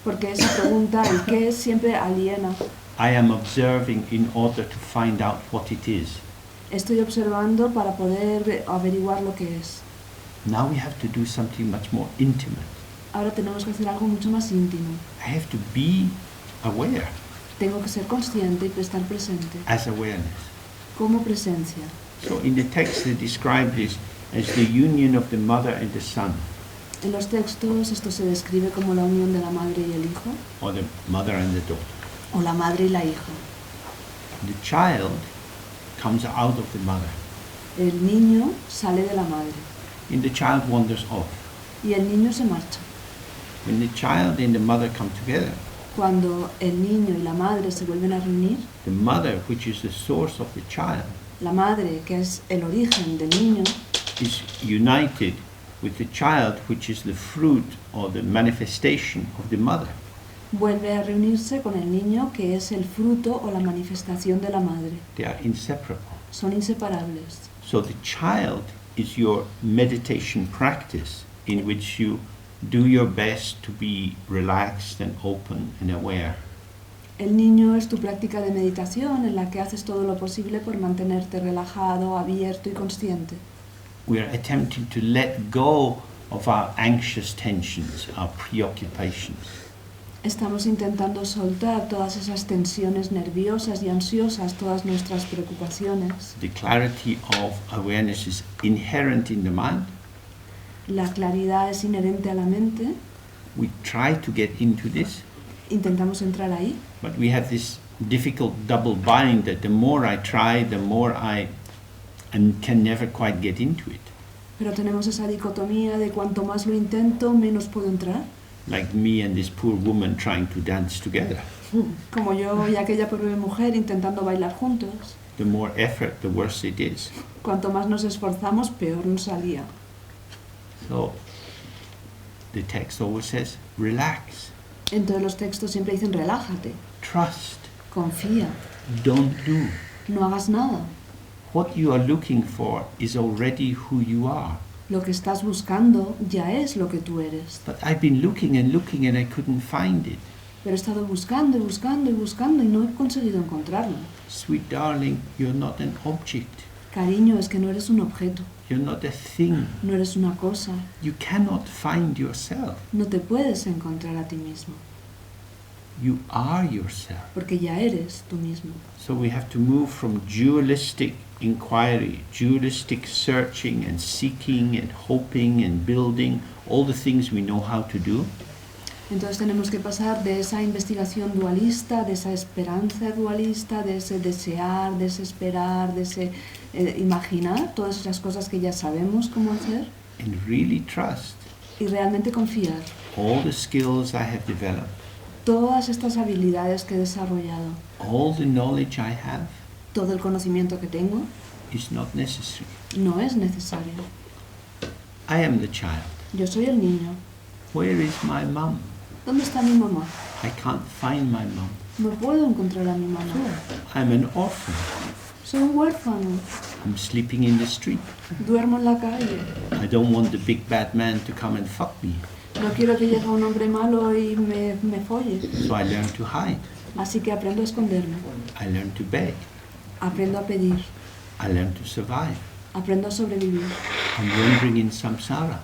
Porque esa pregunta, el qué, siempre aliena. I am observing in order to find out what it is. Estoy observando para poder averiguar lo que es. Now we have to do something much more intimate. Ahora tenemos que hacer algo mucho más íntimo. I have to be aware Tengo que ser consciente y prestar presente, as awareness. como presencia. So in the text they describe this as the union of the mother and the son, En los textos esto se describe como la unión de la madre y el hijo, or the mother and the daughter. o la madre y la hija. The child comes out of the mother, El niño sale de la madre and the child wanders off. y el niño se marcha. When the child and the mother come together, Cuando el niño y la madre se vuelven a reunir, the mother, which is the source of the child, la madre, que es el origen del niño, is united with the child, which is the fruit or the manifestation of the mother. vuelve a reunirse con el niño, que es el fruto o la manifestación de la madre. They are inseparable. Son inseparables. So the child is your meditation practice in which you do your best to be relaxed and open and aware. El niño es tu práctica de meditación en la que haces todo lo posible por mantenerte relajado, abierto y consciente. We are attempting to let go of our anxious tensions, our preoccupations. Estamos intentando soltar todas esas tensiones nerviosas y ansiosas, todas nuestras preocupaciones. The clarity of awareness is inherent in the mind. La claridad es inherente a la mente. We try to get into this, Intentamos entrar ahí, but we have this difficult double bind that the more I try, the more I can never quite get into it. pero tenemos esa dicotomía de cuanto más lo intento, menos puedo entrar. Like me and this poor woman trying to dance together. Como yo y aquella pobre mujer intentando bailar juntos. The more effort, the worse it is. Cuanto más nos esforzamos, peor nos salía. So the text always says, relax, En todos los textos siempre dicen relájate, trust, confía, don't do. no hagas nada. What you are looking for is already who you are. Lo que estás buscando ya es lo que tú eres. But I've been looking and looking and I couldn't find it. Pero he estado buscando y buscando y buscando y no he conseguido encontrarlo. Sweet darling, you're not an object. Cariño, es que no eres un objeto, You're not a thing. no eres una cosa, You cannot find yourself. no te puedes encontrar a ti mismo, You are yourself. porque ya eres tú mismo. So we have to move from dualistic inquiry, dualistic searching and seeking and hoping and building, all the things we know how to do, Entonces tenemos que pasar de esa investigación dualista, de esa esperanza dualista, de ese desear, de ese esperar, de ese imaginar, todas esas cosas que ya sabemos cómo hacer, and really trust y realmente confiar. all the skills I have developed, Todas estas habilidades que he desarrollado, all the knowledge I have todo el conocimiento que tengo, is not necessary. no es necesario. I am the child. Yo soy el niño. Where is my mom? ¿Dónde está mi mamá? I can't find my mom. No puedo encontrar a mi mamá. I'm an orphan. Soy un huérfano. I'm sleeping in the street. Duermo en la calle. I don't want the big bad man to come and fuck me. No quiero que llegue un hombre malo y me folle. So I learn to hide. Así que aprendo a esconderme. I learn to beg. Aprendo a pedir. I learn to survive. Aprendo a sobrevivir. I'm wandering in samsara,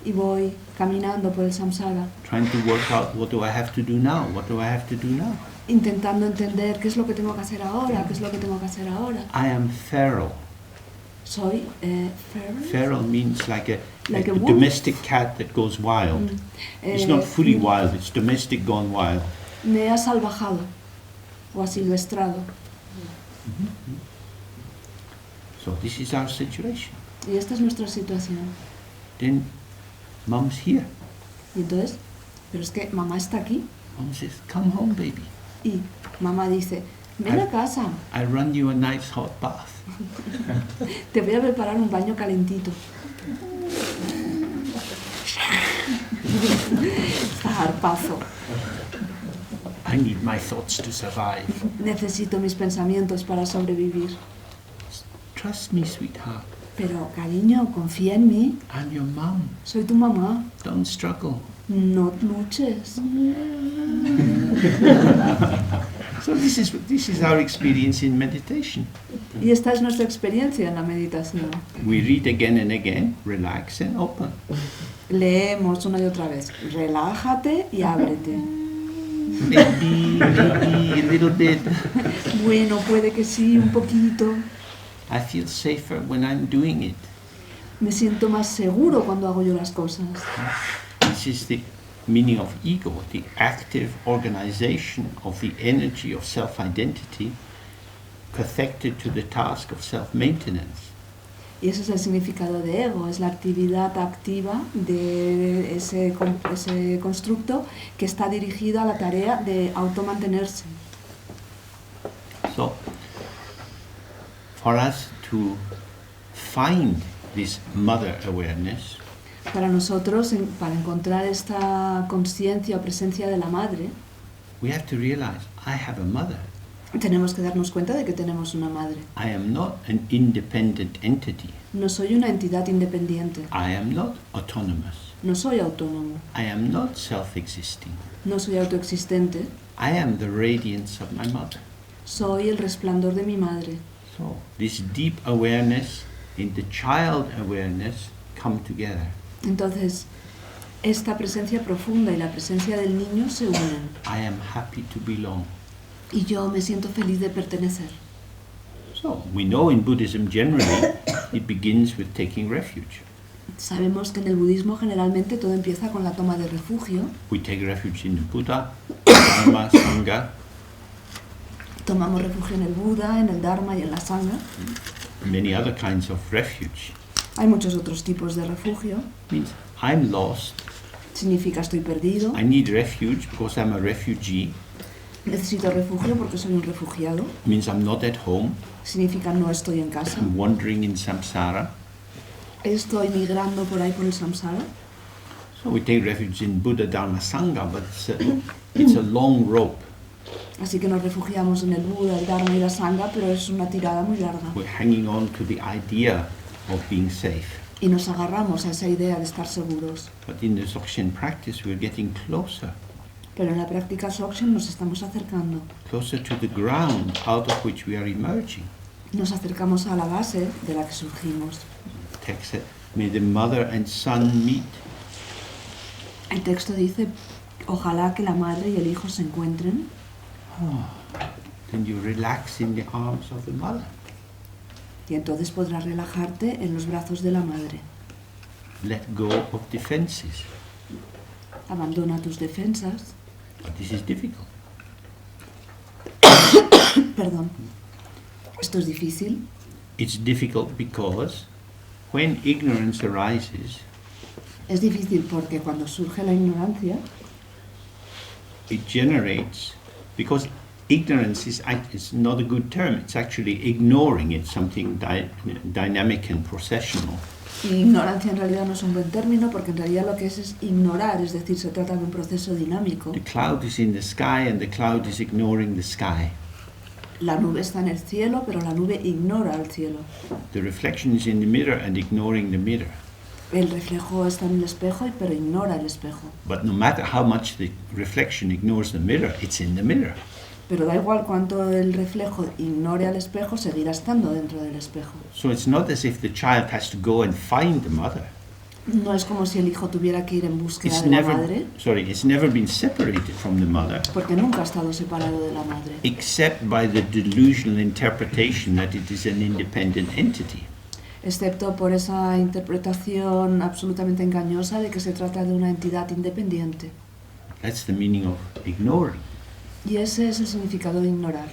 Y voy caminando por el samsara, trying to work out what do I have to do now? What do I have to do now? intentando entender qué es lo que tengo que hacer ahora, qué es lo que tengo que hacer ahora. I am feral. Soy feral. Feral means like a Wolf. domestic cat that goes wild. It's not fully wild, it's domestic gone wild. Me ha salvajado o asilvestrado. So this is our situation. Y esta es nuestra situación. Then Mom's here. Y entonces, pero es que mamá está aquí. Mom says, come home, baby. Y mamá dice, ven a casa, I'll run you a nice hot bath. te voy a preparar un baño calentito. Zarpazo. I need my thoughts to survive. Necesito mis pensamientos para sobrevivir. Trust me, sweetheart. Pero, cariño, confía en mí. I'm your mom. Soy tu mamá. Don't struggle. No luches. So this is our experience in meditation. Y esta es nuestra experiencia en la meditación. We read again and again, relax and open. Leemos una y otra vez. Relájate y ábrete. Maybe a little bit. Bueno, puede que sí, un poquito. I feel safer when I'm doing it. Me siento más seguro cuando hago yo las cosas. This is the meaning of ego, the active organization of the energy of self-identity connected to the task of self-maintenance. Y ese es el significado de ego, es la actividad activa de ese constructo que está dirigido a la tarea de automantenerse. So, for us to find this mother awareness, Para nosotros, para encontrar esta conciencia o presencia de la madre, we have to realize I have a mother. tenemos que darnos cuenta de que tenemos una madre. I am not an independent entity. No soy una entidad independiente, I am not autonomous. no soy autónomo, I am not self-existing. no soy autoexistente, I am the radiance of my mother. soy el resplandor de mi madre. So, this deep awareness and the child awareness come together. Entonces, esta presencia profunda y la presencia del niño se unen. I am happy to belong. Y yo me siento feliz de pertenecer. So, we know in Buddhism generally it begins with taking refuge. Sabemos que en el budismo generalmente todo empieza con la toma de refugio. We take refuge in the Buddha, Dharma, Sangha, Tomamos refugio en el Buda, en el Dharma y en la Sangha. many other kinds of refuge. Hay muchos otros tipos de refugio. Means I'm lost, Significa estoy perdido. I need refuge because I'm a refugee. Necesito refugio porque soy un refugiado. Means I'm not at home, Significa no estoy en casa. I'm wandering in samsara. Estoy migrando por ahí por el samsara. So we take refuge in Buddha, Dharma, Sangha, but it's a long rope. Así que nos refugiamos en el Buda, el Dharma y la Sangha, pero es una tirada muy larga. We're hanging on to the idea of being safe. Y nos agarramos a esa idea de estar seguros. But in the Dzogchen practice, we're getting closer, Pero en la práctica Dzogchen nos estamos acercando. closer to the ground out of which we are emerging. Nos acercamos a la base de la que surgimos. The text said, may the mother and son meet. El texto dice, ojalá que la madre y el hijo se encuentren. Then you relax in the arms of the mother. Y entonces podrás relajarte en los brazos de la madre. Let go of defenses. Abandona tus defensas. But this is difficult. Perdón. Esto es difícil. It's difficult because when ignorance arises, Es difícil porque cuando surge la ignorancia, it generates, because ignorance is not a good term, it's actually ignoring, it's something dynamic and processional. ignorancia en realidad no es un buen término porque en realidad lo que es ignorar, es decir, se trata de un proceso dinámico. The cloud is in the sky and the cloud is ignoring the sky. La nube está en el cielo, pero la nube ignora al cielo. The reflection is in the mirror and ignoring the mirror. El reflejo está en el espejo, pero ignora el espejo. But no matter how much the reflection ignores the mirror, it's in the mirror. Pero da igual cuánto el reflejo ignore al espejo, seguirá estando dentro del espejo. So it's not as if the child has to go and find the mother. No es como si el hijo tuviera que ir en búsqueda de la madre, It's never been separated from the mother, porque nunca ha estado separado de la madre, except by the delusional interpretation that it is an independent entity. excepto por esa interpretación absolutamente engañosa de que se trata de una entidad independiente. That's the meaning of ignoring. Y ese es el significado de ignorar.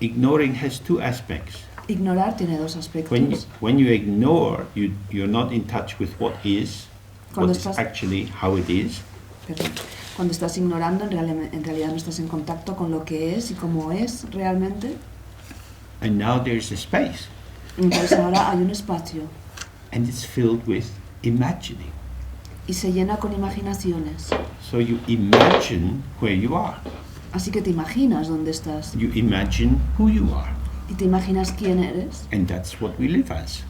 Ignoring has two aspects. Ignorar tiene dos aspectos. When you ignore, you're not in touch with what is, Cuando what is estás- actually how it is. Perdón. Cuando estás ignorando, en realidad no estás en contacto con lo que es y cómo es realmente. And now there's a space, Entonces ahora hay un espacio and it's filled with imagining. y se llena con imaginaciones. So you imagine where you are. Así que te imaginas dónde estás You imagine who you are. y te imaginas quién eres. And that's what we live as.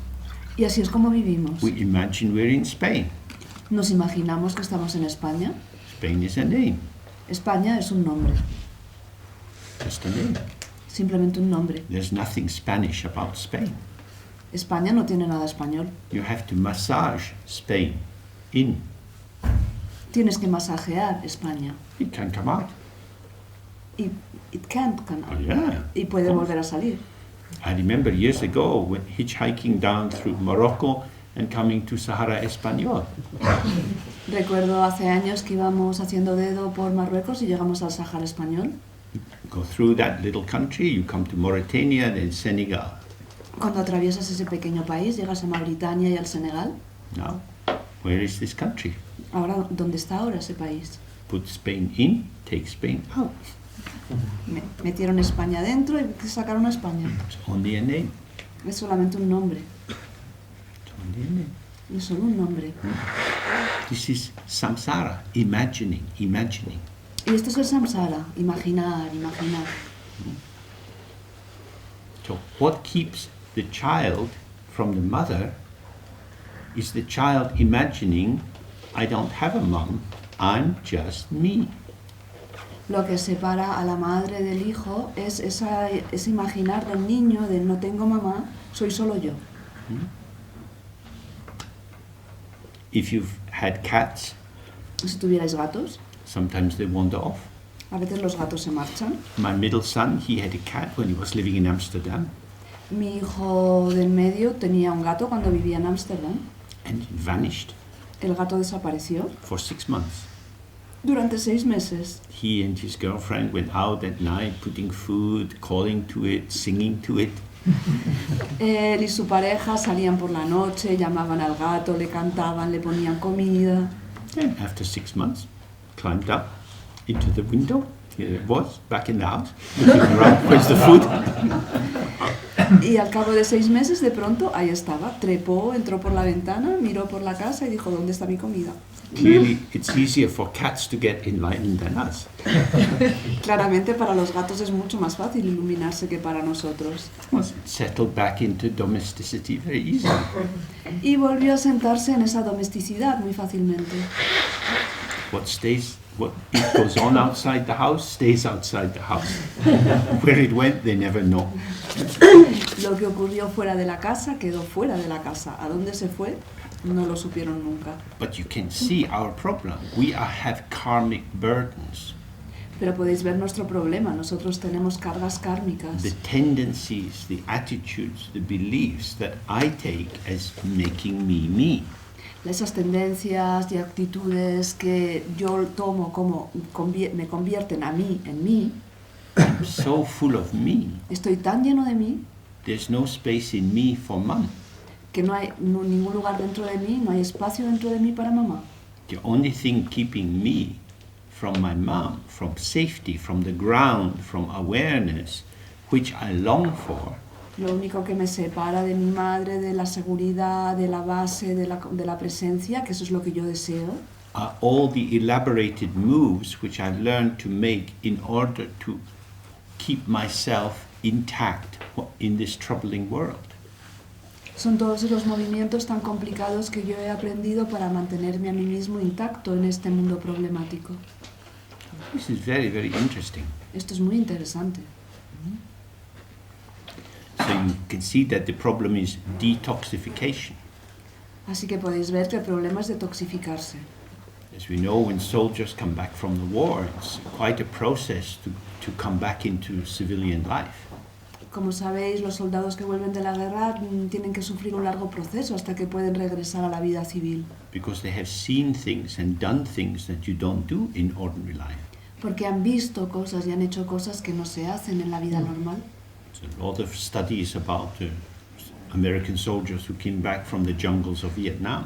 Y así es como vivimos. We imagine we're in Spain. Nos imaginamos que estamos en España. Spain is a name, España es un nombre, just a name. simplemente un nombre. There's nothing Spanish about Spain. España no tiene nada español. You have to massage Spain in. Tienes que masajear España. It can come out. Y it can't come Oh, out. yeah. Y puede volver a salir. I remember years ago when hitchhiking down through Morocco and coming to Sahara Español. Recuerdo hace años que íbamos haciendo dedo por Marruecos y llegamos al Sáhara Español. Go through that little country, you come to Mauritania, then Senegal. Cuando atraviesas ese pequeño país, llegas a Mauritania y al Senegal. Now, where is this country? Ahora, ¿dónde está ahora ese país? Put Spain in, take Spain out. Metieron España dentro y sacaron a España. It's only a name. Es solamente un nombre. It's only a name. Es solo un nombre. This is samsara, imagining. Y esto es el samsara, imaginar. So what keeps the child from the mother is the child imagining, I don't have a mom, I'm just me. Lo que separa a la madre del hijo es ese imaginar del niño de no tengo mamá, soy solo yo. If you've had cats, Si tuvierais gatos, sometimes they wander off. a veces los gatos se marchan. My middle son, he had a cat when he was living in Amsterdam, Mi hijo del medio tenía un gato cuando vivía en Ámsterdam. and it vanished El gato desapareció for 6 months. durante 6 meses. He and his girlfriend went out at night, putting food, calling to it, singing to it. Él y su pareja salían por la noche, llamaban al gato, le cantaban, le ponían comida. And after 6 months, climbed up into the window. Here it was, back in the house, looking around, where's the food? Y al cabo de 6 meses, de pronto, ahí estaba. Trepó, entró por la ventana, miró por la casa y dijo, ¿dónde está mi comida? Clearly, it's easier for cats to get enlightened than us. Claramente para los gatos es mucho más fácil iluminarse que para nosotros. Was settled back into domesticity very easily. Y volvió a sentarse en esa domesticidad muy fácilmente. What it goes on outside the house stays outside the house. Where it went, they never know. Lo que ocurrió fuera de la casa quedó fuera de la casa. ¿A dónde se fue? No lo supieron nunca. But you can see our problem. We have karmic burdens. Pero podéis ver nuestro problema. Nosotros tenemos cargas kármicas. The tendencies, the attitudes, the beliefs that I take as making me. Esas tendencias y actitudes que yo tomo como me convierten a mí en mí. I'm so full of me. Estoy tan lleno de mí There's no space in me for mom. que no hay ningún lugar dentro de mí, no hay espacio dentro de mí para mamá. The only thing keeping me from my mom, from safety, from the ground, from awareness, which I long for, Lo único que me separa de mi madre, de la seguridad, de la base, de la presencia, que eso es lo que yo deseo, are all the elaborated moves which I've learned to make in order to keep myself intact in this troubling world. son todos los movimientos tan complicados que yo he aprendido para mantenerme a mí mismo intacto en este mundo problemático. This is very, very interesting. Esto es muy interesante. So you can see that the problem is detoxification. Así que podéis ver que el problema es detoxificarse. As we know, when soldiers come back from the war, it's quite a process to come back into civilian life. Como sabéis, los soldados que vuelven de la guerra tienen que sufrir un largo proceso hasta que pueden regresar a la vida civil. because they have seen things and done things that you don't do in ordinary life. Porque han visto cosas y han hecho cosas que no se hacen en la vida normal. There's a lot of studies about American soldiers who came back from the jungles of Vietnam.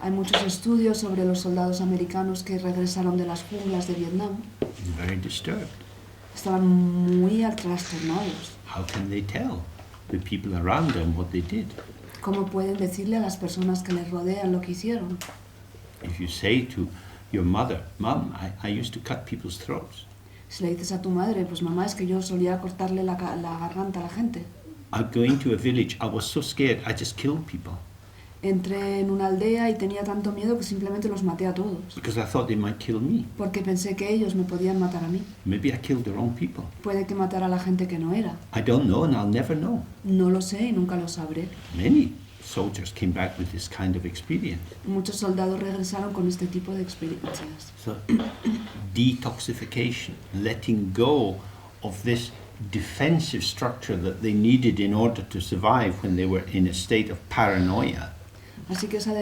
Hay muchos estudios sobre los soldados americanos que regresaron de las junglas de Vietnam. Very disturbed. Estaban muy trastornados. How can they tell the people around them what they did? ¿Cómo pueden decirle a las personas que les rodean lo que hicieron? If you say to your mother, Mom, I used to cut people's throats. Si le dices a tu madre, pues mamá, es que yo solía cortarle la garganta a la gente. I'd go into a village, I was so scared, I just killed people. Entré en una aldea y tenía tanto miedo que simplemente los maté a todos. Because I thought they might kill me. Porque pensé que ellos me podían matar a mí. Maybe I killed the wrong people. Puede que matara a la gente que no era. I don't know and I'll never know. No lo sé y nunca lo sabré. Many soldiers came back with this kind of experience. Muchos soldados regresaron con este tipo de experiencias. So, detoxification, letting go of this defensive structure that they needed in order to survive when they were in a state of paranoia. Así que esa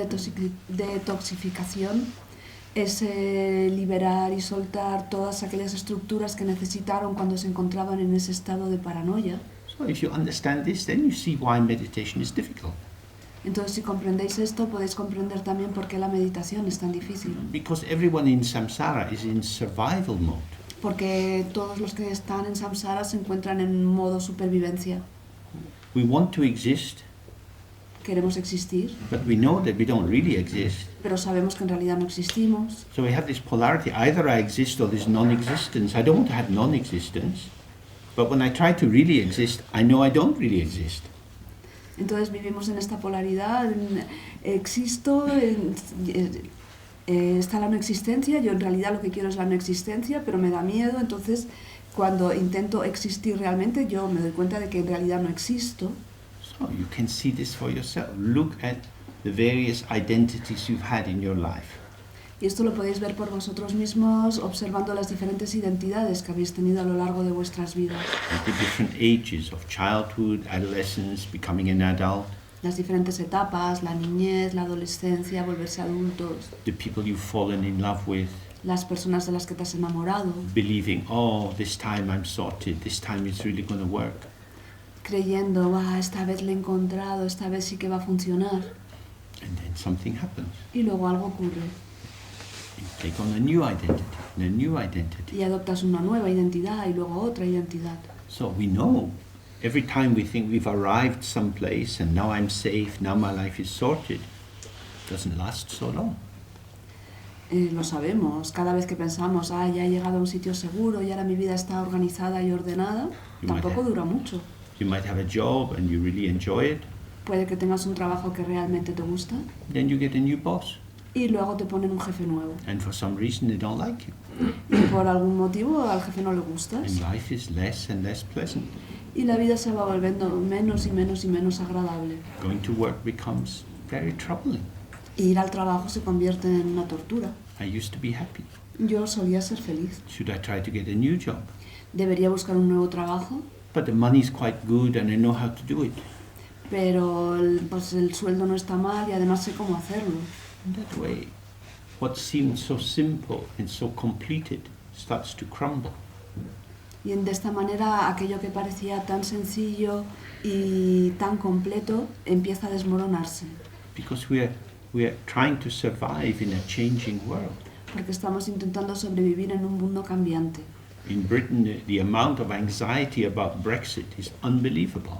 detoxificación es liberar y soltar todas aquellas estructuras que necesitaron cuando se encontraban en ese estado de paranoia. So if you understand this, then you see why meditation is difficult. Entonces, si comprendéis esto, podéis comprender también por qué la meditación es tan difícil. Because everyone in samsara is in survival mode. Porque todos los que están en samsara se encuentran en modo supervivencia. We want to exist, Queremos existir, but we know that we don't really exist. pero sabemos que en realidad no existimos. So we have this polarity, either I exist or there's non-existence. I don't want to have non-existence, but when I try to really exist, I know I don't really exist. Entonces vivimos en esta polaridad, existo, está la no existencia, yo en realidad lo que quiero es la no existencia, pero me da miedo, entonces cuando intento existir realmente yo me doy cuenta de que en realidad no existo. So you can see this for yourself. Look at the various identities you've had in your life. Y esto lo podéis ver por vosotros mismos observando las diferentes identidades que habéis tenido a lo largo de vuestras vidas. At the different ages of childhood, adolescence, becoming an adult. Las diferentes etapas, la niñez, la adolescencia, volverse adultos, The people you've fallen in love with, las personas de las que te has enamorado, believing, oh, this time I'm sorted, this time it's really going to work. creyendo, esta vez le he encontrado, esta vez sí que va a funcionar. And then something happens. Y luego algo ocurre. You take on a new identity, and a new identity. Y adoptas una nueva identidad y luego otra identidad. So we know, every time we think we've arrived someplace and now I'm safe, now my life is sorted, it doesn't last so long. Lo sabemos, cada vez que pensamos, ya he llegado a un sitio seguro y ahora mi vida está organizada y ordenada, tampoco dura mucho. You might have a job and you really enjoy it, Puede que tengas un trabajo que realmente te gusta then you get a new boss, y luego te ponen un jefe nuevo. and for some reason they don't like you. Y por algún motivo al jefe no le gustas And life is less and less pleasant. y la vida se va volviendo menos y menos y menos agradable. Going to work becomes very troubling. Y ir al trabajo se convierte en una tortura. I used to be happy. Yo solía ser feliz. Should I try to get a new job? Debería buscar un nuevo trabajo, But the money's quite good and I know how to do it. pero pues el sueldo no está mal y además sé cómo hacerlo. In that way, what seemed so simple and so completed starts to crumble. Y de esta manera aquello que parecía tan sencillo y tan completo empieza a desmoronarse. Because we are trying to survive in a changing world. Porque estamos intentando sobrevivir en un mundo cambiante. In Britain, the amount of anxiety about Brexit is unbelievable.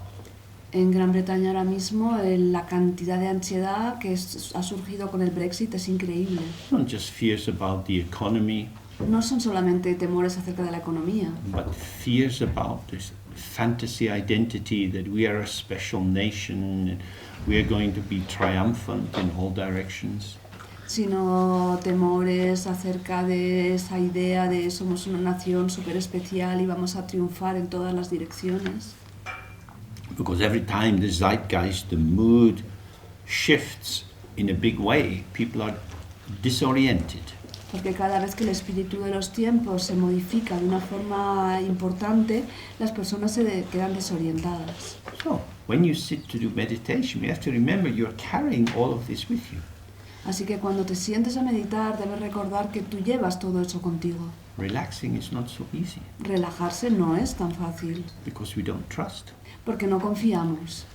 En Gran Bretaña ahora mismo la cantidad de ansiedad que ha surgido con el Brexit es increíble. Not just fears about the economy, No son solamente temores acerca de la economía, but fears about this fantasy identity that we are a special nation and we are going to be triumphant in all directions. sino temores acerca de esa idea de somos una nación súper especial y vamos a triunfar en todas las direcciones. Because every time the zeitgeist, the mood shifts in a big way, people are disoriented. Porque cada vez que el espíritu de los tiempos se modifica de una forma importante, las personas quedan desorientadas. So, when you sit to do meditation, you have to remember you're carrying all of this with you. Así que cuando te sientes a meditar, debes recordar que tú llevas todo eso contigo. Relaxing is not so easy Relajarse no es tan fácil, because we don't trust. porque no confiamos.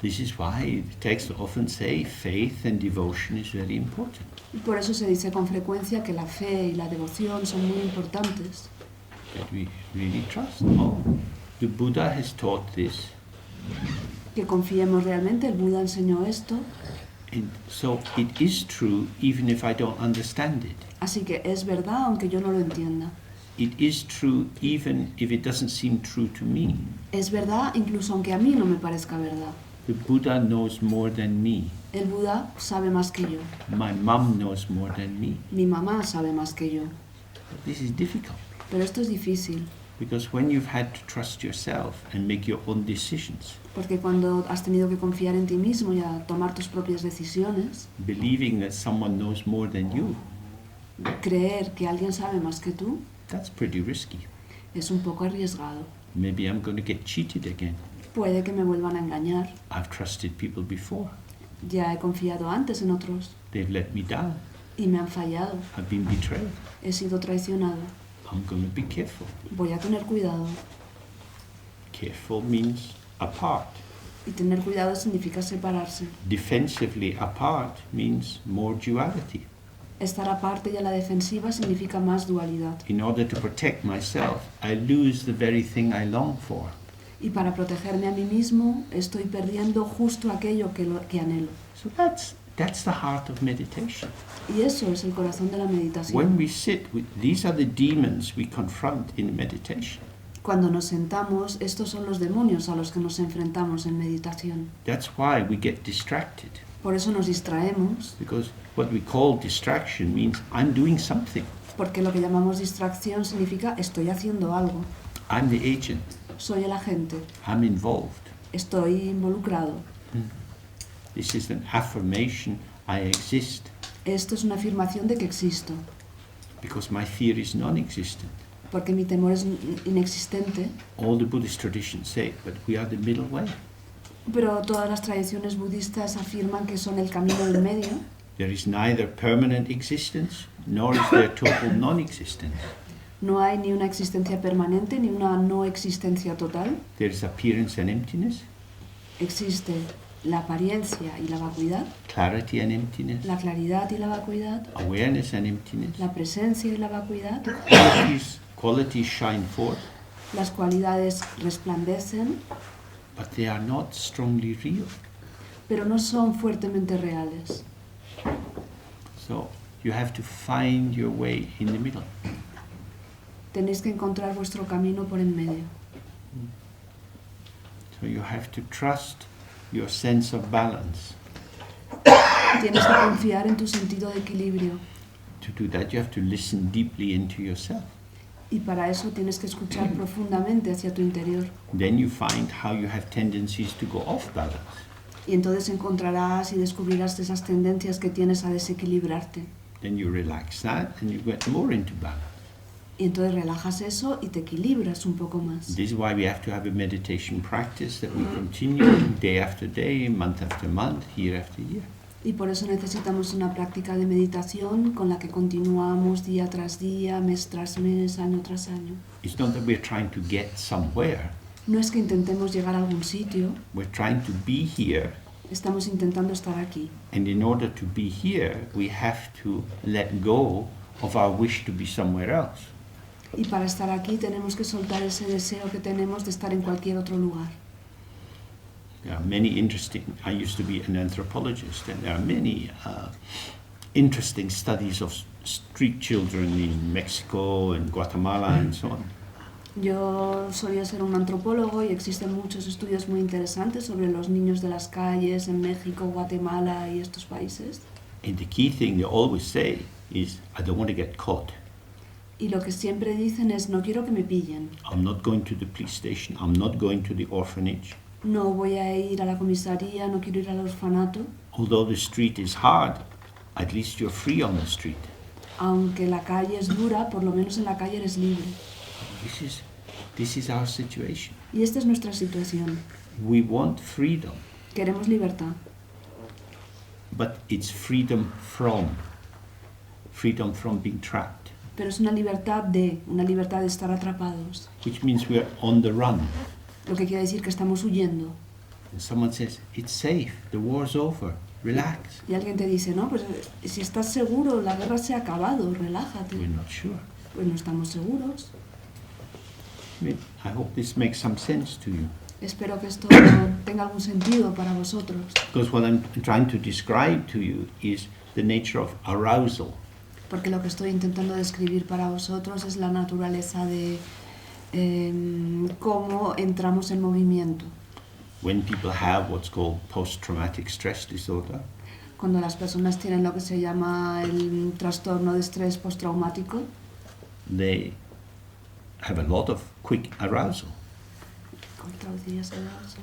This is why the texts often say faith and devotion is very important. Y por eso se dice con frecuencia que la fe y la devoción son muy importantes. That we really trust. Oh, the Buddha has taught this. Que confiemos realmente, el Buda enseñó esto, And so it is true even if I don't understand it. así que es verdad aunque yo no lo entienda. It is true even if it doesn't seem true to me. Es verdad incluso aunque a mí no me parezca verdad. The Buddha knows more than me. El Buda sabe más que yo. My mom knows more than me. Mi mamá sabe más que yo. But this is difficult Pero esto es difícil, because when you've had to trust yourself and make your own decisions, porque cuando has tenido que confiar en ti mismo y a tomar tus propias decisiones, believing that someone knows more than you, creer que alguien sabe más que tú that's pretty risky. es un poco arriesgado. Maybe I'm going to get cheated again. Puede que me vuelvan a engañar. I've trusted people before. Ya he confiado antes en otros They've let me down. y me han fallado. I've been betrayed. He sido traicionado. I'm going to be careful. Voy a tener cuidado. Careful means apart. Y tener cuidado significa separarse. Defensively apart means more duality. Estar aparte y a la defensiva significa más dualidad. In order to protect myself, I lose the very thing I long for. Y para protegerme a mí mismo, estoy perdiendo justo aquello que anhelo. So that's the heart of meditation. Y eso es el corazón de la When meditación. we sit, these are the demons we confront in meditation. Cuando nos sentamos, estos son los demonios a los que nos enfrentamos en meditación. That's why we get distracted. Por eso nos distraemos, Because what we call distraction means I'm doing something. porque lo que llamamos distracción significa estoy haciendo algo, I'm the agent. soy el agente, I'm involved. estoy involucrado. This is an affirmation I exist Esto es una afirmación de que existo, because my fear is non-existent. porque mi temor es inexistente, All the Buddhist traditions say, but we are the middle way. pero todas las tradiciones budistas afirman que son el camino del medio. There is neither permanent existence nor is there total non-existence. No hay ni una existencia permanente ni una no existencia total. There is appearance and emptiness, Existe la apariencia y la vacuidad, clarity and emptiness, la claridad y la vacuidad, awareness and emptiness. la presencia y la vacuidad. Qualities shine forth, Las cualidades resplandecen, but they are not strongly real. pero no son fuertemente reales. So you have to find your way in the middle. Tenéis que encontrar vuestro camino por en medio. So you have to trust your sense of balance. Tienes que confiar en tu sentido de equilibrio. To do that, you have to listen deeply into yourself. Y para eso tienes que escuchar profundamente hacia tu interior. Then you find how you have tendencies to go off balance. Y entonces encontrarás y descubrirás esas tendencias que tienes a desequilibrarte. Then you relax that and you get more into balance. Y entonces relajas eso y te equilibras un poco más. This is why we have to have a meditation practice that we continue day after day, month after month, year after year. Y por eso necesitamos una práctica de meditación con la que continuamos día tras día, mes tras mes, año tras año. It's not that we're trying to get somewhere. No es que intentemos llegar a algún sitio, We're trying to be here. estamos intentando estar aquí. And in order to be here, we have to let go of our wish to be somewhere else. Y para estar aquí tenemos que soltar ese deseo que tenemos de estar en cualquier otro lugar. There are many interesting, I used to be an anthropologist, and there are many interesting studies of street children in Mexico and Guatemala and so on. Yo solía ser un antropólogo y existen muchos estudios muy interesantes sobre los niños de las calles en México, Guatemala y estos países. And the key thing they always say is, I don't want to get caught. Y lo que siempre dicen es, no quiero que me pillen, I'm not going to the police station. I'm not going to the orphanage. no voy a ir a la comisaría, no quiero ir al orfanato. Although the street is hard, at least you're free on the street. Aunque la calle es dura, por lo menos en la calle eres libre. This is our situation. Y esta es nuestra situación. We want freedom, Queremos libertad, but it's freedom from being trapped, pero es una libertad de estar atrapados. which means we're on the run. Lo que quiere decir que estamos huyendo. And someone says, it's safe, the war's over, relax. Y alguien te dice, no, pues si estás seguro, la guerra se ha acabado, relájate. We're not sure. Pues no estamos seguros. I hope this makes some sense to you. Espero que esto tenga algún sentido para vosotros. Because what I'm trying to describe to you is the nature of arousal. Porque lo que estoy intentando describir para vosotros es la naturaleza de cómo entramos en movimiento. When people have what's called post-traumatic stress disorder, Cuando las personas tienen lo que se llama el trastorno de estrés postraumático, they have a lot of quick arousal. ¿cómo traducirías arousal?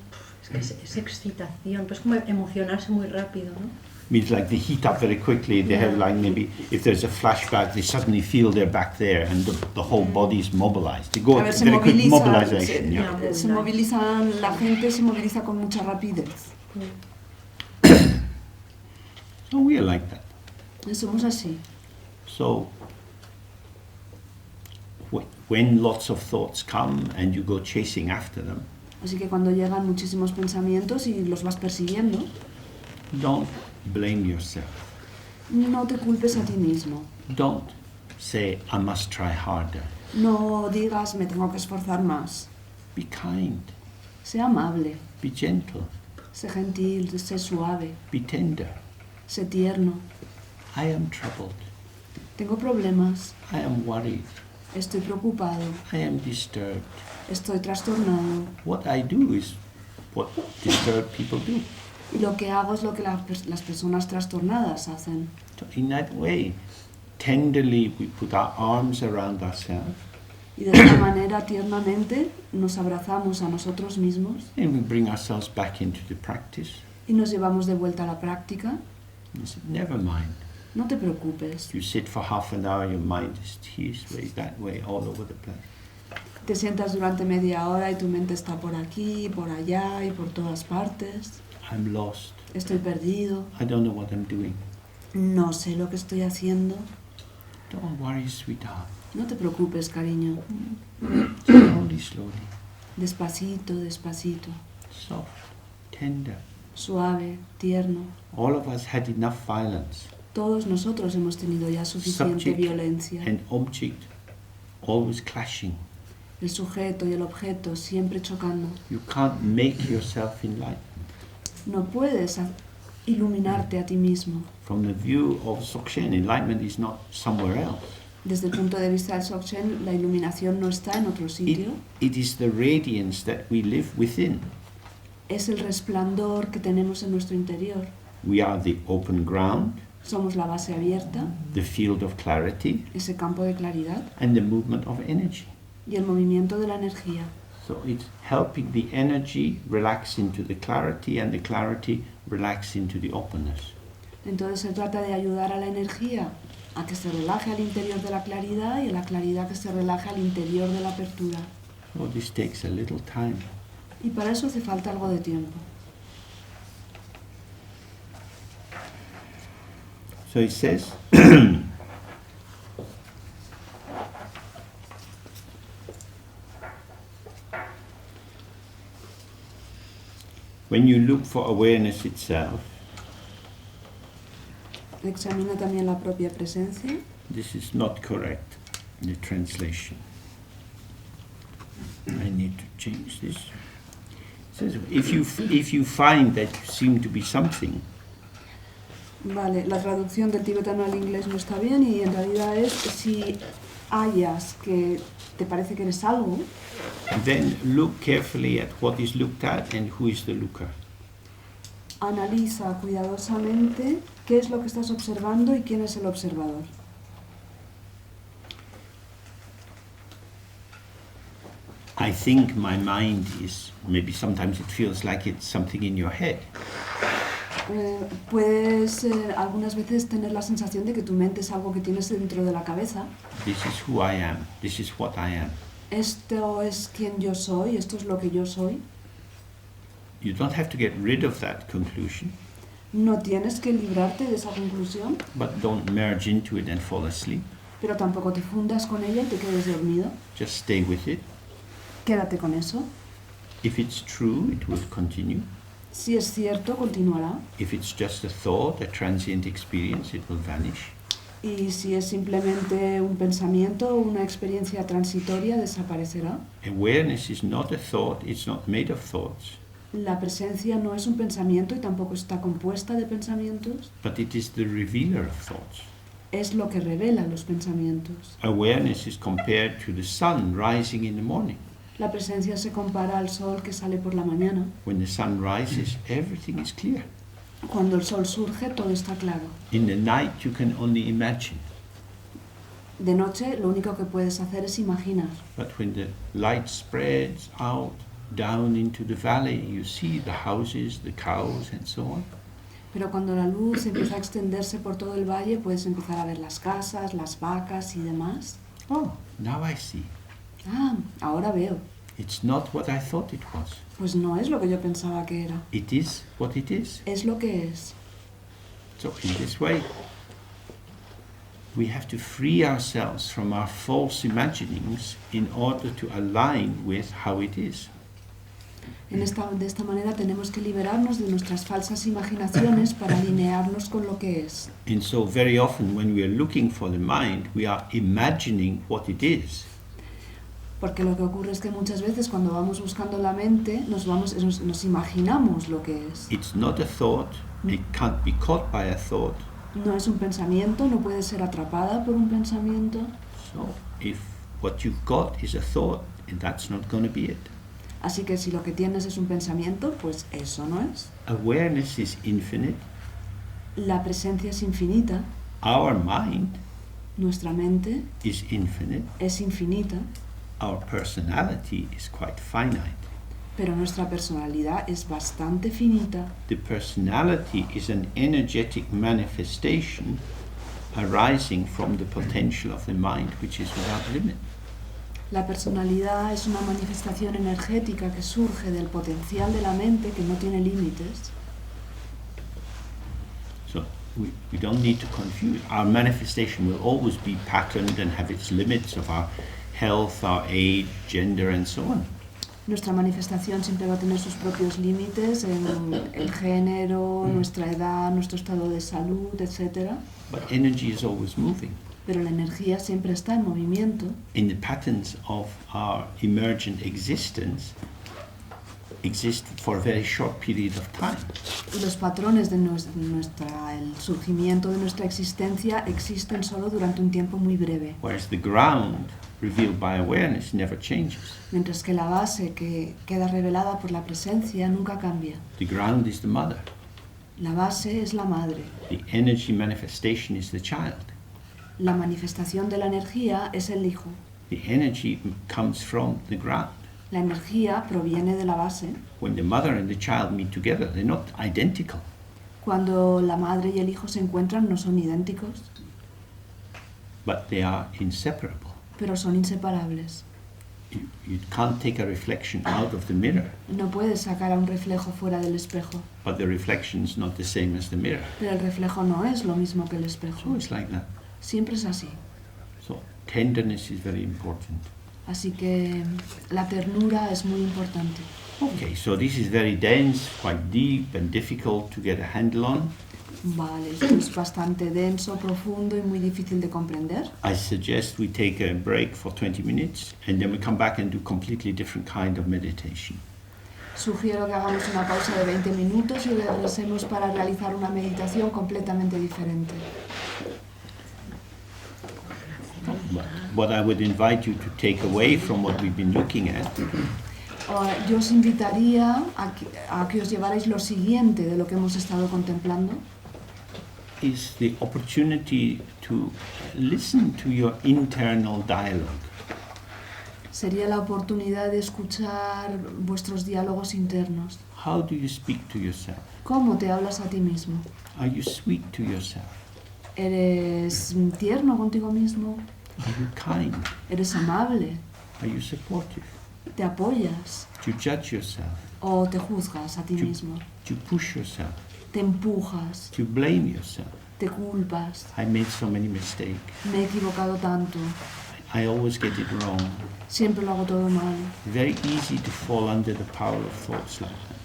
Es excitación, pues como emocionarse muy rápido, ¿no? Means like they heat up very quickly, they have like maybe, if there's a flashback, they suddenly feel they're back there and the whole body is mobilized. They go A ver, se very quick moviliza, mobilization. Yeah. se movilizan, la gente se moviliza con mucha rapidez. So we are like that. Somos así. So when lots of thoughts come and you go chasing after them, Así que cuando llegan muchísimos pensamientos y los vas persiguiendo, don't blame yourself. no te culpes a ti mismo. Don't say, I must try harder. No digas, me tengo que esforzar más. Be kind, Sé amable, be gentle, sé gentil, sé suave, be tender. sé tierno. I am troubled, Tengo problemas, I am worried, estoy preocupado, I am disturbed. estoy trastornado. What I do is what disturbed people do. Y lo que hago es lo que las personas trastornadas hacen. So in that way, tenderly we put our arms around ourselves Y de esta manera, tiernamente, nos abrazamos a nosotros mismos and we bring ourselves back into the practice. y nos llevamos de vuelta a la práctica. You say, never mind. No te preocupes. You sit for half an hour, your mind is this way, that way, all over the place. Te sientas durante media hora y tu mente está por aquí, por allá y por todas partes. I'm lost. Estoy perdido. I don't know what I'm doing. No sé lo que estoy haciendo. Don't worry, sweetheart. No te preocupes, cariño. Slowly, slowly. Despacito, despacito. Soft, tender. Suave, tierno. All of us had enough violence. Todos nosotros hemos tenido ya suficiente Subject violencia. and object always clashing. El sujeto y el objeto siempre chocando. You can't make yourself enlightened. No puedes iluminarte a ti mismo. From the view of Dzogchen, enlightenment is not somewhere else. Desde el punto de vista del Dzogchen, la iluminación no está en otro sitio. It is the radiance that we live within. Es el resplandor que tenemos en nuestro interior. We are the open ground, Somos la base abierta, the field of clarity, ese campo de claridad and the movement of energy. y el movimiento de la energía. So it's helping the energy relax into the clarity and the clarity relax into the openness. Entonces se trata de ayudar a la energía a que se relaje al interior de la claridad y a la claridad que se relaje al interior de la apertura. So this takes a little time. Y para eso hace falta algo de tiempo. So it says, when you look for awareness itself, Examina también la propia presencia. this is not correct, the translation. I need to change this. It says, if you find that you seem to be something, Vale, la traducción del tibetano al inglés no está bien y en realidad es si hallas que te parece que eres algo, then look carefully at what is looked at and who is the looker. analiza cuidadosamente qué es lo que estás observando y quién es el observador. I think my mind is, maybe sometimes it feels like it's something in your head. Puedes algunas veces tener la sensación de que tu mente es algo que tienes dentro de la cabeza. This is who I am. This is what I am. Esto es quien yo soy, esto es lo que yo soy. You don't have to get rid of that conclusion, No tienes que librarte de esa conclusión, but don't merge into it and fall asleep. pero tampoco te fundas con ella y te quedes dormido. Just stay with it. Quédate con eso. If it's true, it will continue. Si es cierto, continuará. If it's just a thought, a transient experience, it will vanish. Y si es simplemente un pensamiento o una experiencia transitoria, desaparecerá. Awareness is not a thought, it's not made of thoughts, La presencia no es un pensamiento y tampoco está compuesta de pensamientos. but it is the revealer of thoughts. Es lo que revela los pensamientos. Awareness is compared to the sun rising in the morning. La presencia se compara al sol que sale por la mañana. When the sun rises, everything is clear. Cuando el sol surge, todo está claro. In the night, you can only imagine. De noche, lo único que puedes hacer es imaginar. But when the light spreads out down into the valley, you see the houses, the cows, and so on. Pero cuando la luz empieza a extenderse por todo el valle, puedes empezar a ver las casas, las vacas y demás. Oh, now I see. Ah, ahora veo. It's not what I thought it was. Pues no es lo que yo pensaba que era. It is what it is. Es lo que es. So in this way, we have to free ourselves from our false imaginings in order to align with how it is. De esta manera tenemos que liberarnos de nuestras falsas imaginaciones para alinearnos con lo que es. And so very often when we are looking for the mind, we are imagining what it is. Porque lo que ocurre es que muchas veces cuando vamos buscando la mente, nos imaginamos lo que es. It's not a thought, it can't be caught by a thought. No es un pensamiento, no puede ser atrapada por un pensamiento. So if what you've got is a thought, and that's not going to be it. Así que si lo que tienes es un pensamiento, pues eso no es. Awareness is infinite. La presencia es infinita, Our mind nuestra mente is infinite. es infinita, Our personality is quite finite. pero nuestra personalidad es bastante finita. The personality is an energetic manifestation arising from the potential of the mind, which is without limit. La personalidad es una manifestación energética que surge del potencial de la mente que no tiene límites. So we don't need to confuse. Our manifestation will always be patterned and have its limits of our health, our age, gender, and so on. Nuestra manifestación siempre va a tener sus propios límites en el género, nuestra edad, nuestro estado de salud, etc. But energy is always moving. Pero la energía siempre está en movimiento. In the patterns of our emergent existence exist for a very short period of time. Y los patrones de el surgimiento de nuestra existencia existen solo durante un tiempo muy breve. Whereas the ground revealed by awareness never changes. Mientras que la base que queda revelada por la presencia nunca cambia. The ground is the mother. La base es la madre. The energy manifestation is the child. La manifestación de la energía es el hijo. The energy comes from the ground. La energía proviene de la base. When the mother and the child meet together, they're not identical. Cuando la madre y el hijo se encuentran no son idénticos, But they are inseparable. pero son inseparables. You can't take a reflection out of the mirror, No puedes sacar a un reflejo fuera del espejo, but the reflection is not the same as the mirror. pero el reflejo no es lo mismo que el So espejo. it's like that. Siempre es así. So tenderness is very important. Así que la ternura es muy importante. Okay, so this is very dense, quite deep and difficult to get a handle on. Vale, esto es bastante denso, profundo y muy difícil de comprender. I suggest we take a break for 20 minutes and then we come back and do completely different kind of meditation. Sugiero que hagamos una pausa de 20 minutos y regresemos para realizar una meditación completamente diferente. What I would invite you to take away from what we've been looking at Yo os invitaría a que os llevarais lo siguiente de lo que hemos estado contemplando. is the opportunity to listen to your internal dialogue. Sería la oportunidad de escuchar vuestros diálogos internos. How do you speak to yourself? ¿Cómo te hablas a ti mismo? Are you sweet to yourself? ¿Eres tierno contigo mismo? Are you kind? ¿Eres amable? Are you supportive? ¿Te apoyas? Do you judge yourself? ¿O te juzgas a ti Yo- mismo? Do you push yourself? ¿Te empujas? Do you blame yourself? ¿Te culpas? I made so many mistakes. Me he equivocado tanto. I always get it wrong. Siempre lo hago todo mal. Very easy to fall under the power of thoughts like that.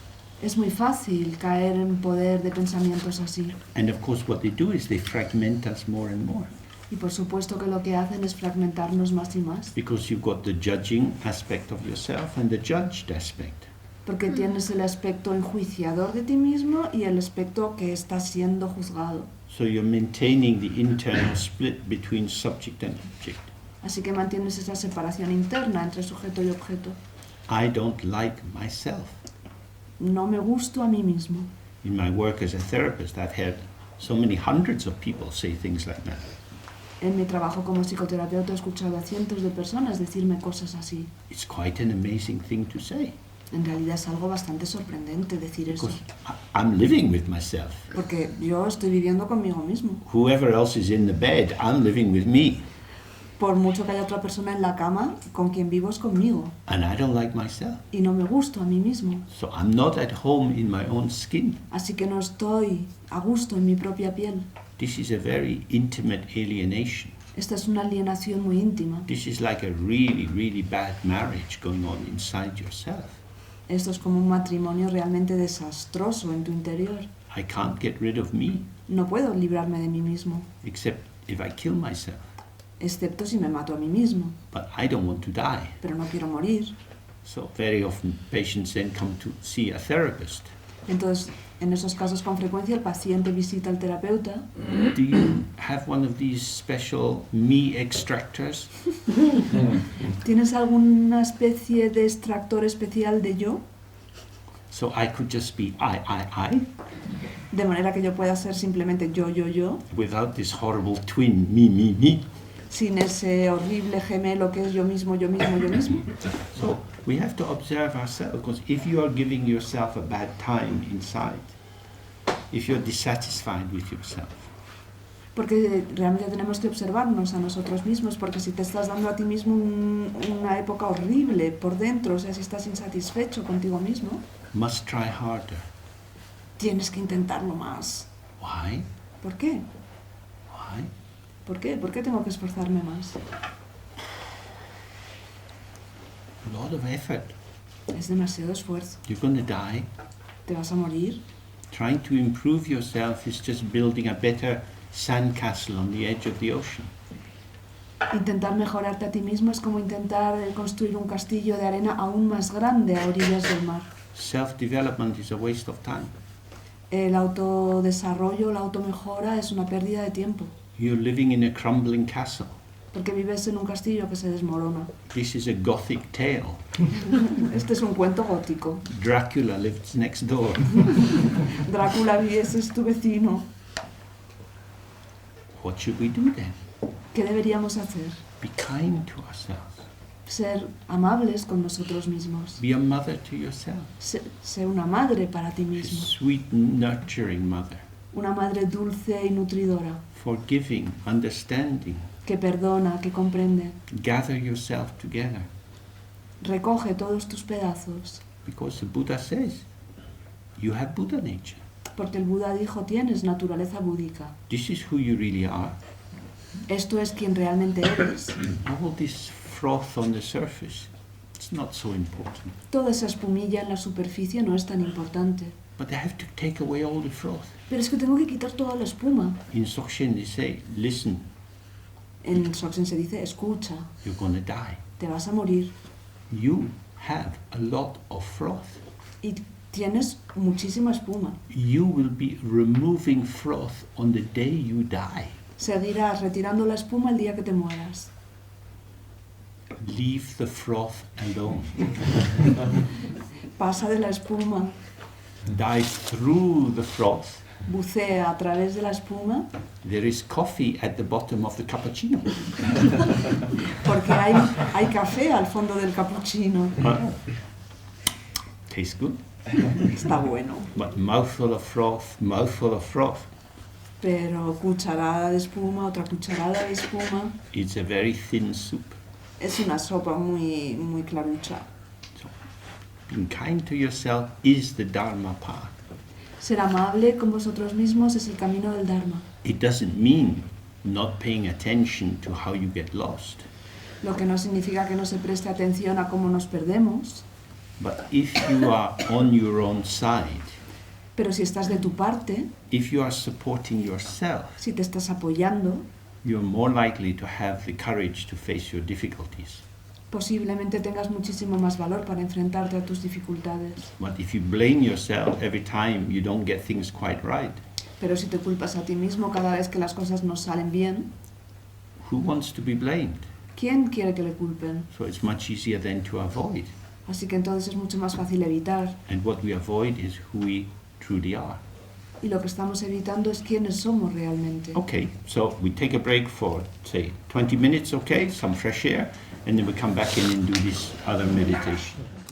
Es muy fácil caer en poder de pensamientos así. And of course what they do is they fragment us more and more. Y por supuesto que lo que hacen es fragmentarnos más y más. Because you've got the judging aspect of yourself and the judged aspect. Porque tienes el aspecto enjuiciador de ti mismo y el aspecto que está siendo juzgado. So you're maintaining the internal split between subject and object. Así que mantienes esa separación interna entre sujeto y objeto. I don't like myself. No me gusto a mí mismo. In my work as a therapist, I've had so many hundreds of people say things like that. En mi trabajo como psicoterapeuta he escuchado a cientos de personas decirme cosas así. It's quite an amazing thing to say. En realidad es algo bastante sorprendente decir eso. Because I'm living with myself. Porque yo estoy viviendo conmigo mismo. Whoever else is in the bed, I'm living with me. Por mucho que haya otra persona en la cama, con quien vivo es conmigo. And I don't like myself. Y no me gusto a mí mismo. So I'm not at home in my own skin. Así que no estoy a gusto en mi propia piel. This is a very intimate alienation. Esta es una alienación muy íntima. This is like a really, really bad marriage going on inside yourself. Esto es como un matrimonio realmente desastroso en tu interior. I can't get rid of me, No puedo librarme de mí mismo, except if I kill myself. excepto si me mato a mí mismo. But I don't want to die. Pero no quiero morir. So very often patients then come to see a therapist. Entonces, en esos casos con frecuencia el paciente visita al terapeuta. Do you have one of these special me extractors? ¿Tienes alguna especie de extractor especial de yo? So I could just be I, De manera que yo pueda ser simplemente yo, without this horrible twin, me. sin ese horrible gemelo que es yo mismo. So we have to observe ourselves, because if you are giving yourself a bad time inside, if you're dissatisfied with yourself, Porque realmente tenemos que observarnos a nosotros mismos, porque si te estás dando a ti mismo una época horrible por dentro, o sea, si estás insatisfecho contigo mismo, must try harder. tienes que intentarlo más. Why? ¿Por qué? Why? ¿Por qué? ¿Por qué tengo que esforzarme más? A lot of effort. Es demasiado esfuerzo. You're going to die. ¿Te vas a morir? Trying to improve yourself is just building a better sandcastle on the edge of the ocean. Intentar mejorarte a ti mismo es como intentar construir un castillo de arena aún más grande a orillas del mar. Self-development is a waste of time. El autodesarrollo, la automejora es una pérdida de tiempo, You're living in a crumbling castle. porque vives en un castillo que se desmorona. This is a gothic tale. Este es un cuento gótico. Dracula lives next door. Drácula, ese es tu vecino. What should we do then? ¿Qué deberíamos hacer? Be kind to ourselves. Ser amables con nosotros mismos. Be a mother to yourself. Ser una madre para ti A mismo. sweet, nurturing mother. Una madre dulce y nutridora, Forgiving, understanding. que perdona, que comprende. Gather yourself together. Recoge todos tus pedazos, Because the Buddha says, you have Buddha nature. porque el Buda dijo, tienes naturaleza búdica. This is who you really are. Esto es quien realmente eres. All this froth on the surface, it's not so important. Toda esa espumilla en la superficie no es tan importante. But I have to take away all the froth. Pero es que tengo que quitar toda la espuma. In Sokshen they say, listen, En Dzogchen se dice, escucha, you're going to die. te vas a morir. You have a lot of froth. Y tienes muchísima espuma. You will be removing froth on the day you die. Seguirás retirando la espuma el día que te mueras. Leave the froth alone. Pasa de la espuma. Die through the froth bucea a través de la espuma, there is coffee at the bottom of the cappuccino. porque hay café al fondo del cappuccino. Tastes good, Está bueno. but mouthful of froth. Pero cucharada de espuma, otra cucharada de espuma, It's a very thin soup. es una sopa muy, muy clarucha. So, being kind to yourself is the Dharma path. Ser amable con vosotros mismos es el camino del Dharma. It doesn't mean not paying attention to how you get lost. Lo que no significa que no se preste atención a cómo nos perdemos, But if you are on your own side, pero si estás de tu parte, if you are supporting yourself, si te estás apoyando, you're more likely to have the courage to face your difficulties. posiblemente tengas muchísimo más valor para enfrentarte a tus dificultades. But if you blame yourself every time you don't get things quite right, Pero si te culpas a ti mismo cada vez que las cosas no salen bien, who wants to be blamed? ¿quién quiere que le culpen? So it's much easier then to avoid. Así que entonces es mucho más fácil evitar. And what we avoid is who we truly are. Y lo que estamos evitando es quiénes somos realmente. Okay, so we take a break for, say, 20 minutes, okay, some fresh air, and then we come back in and do this other meditation.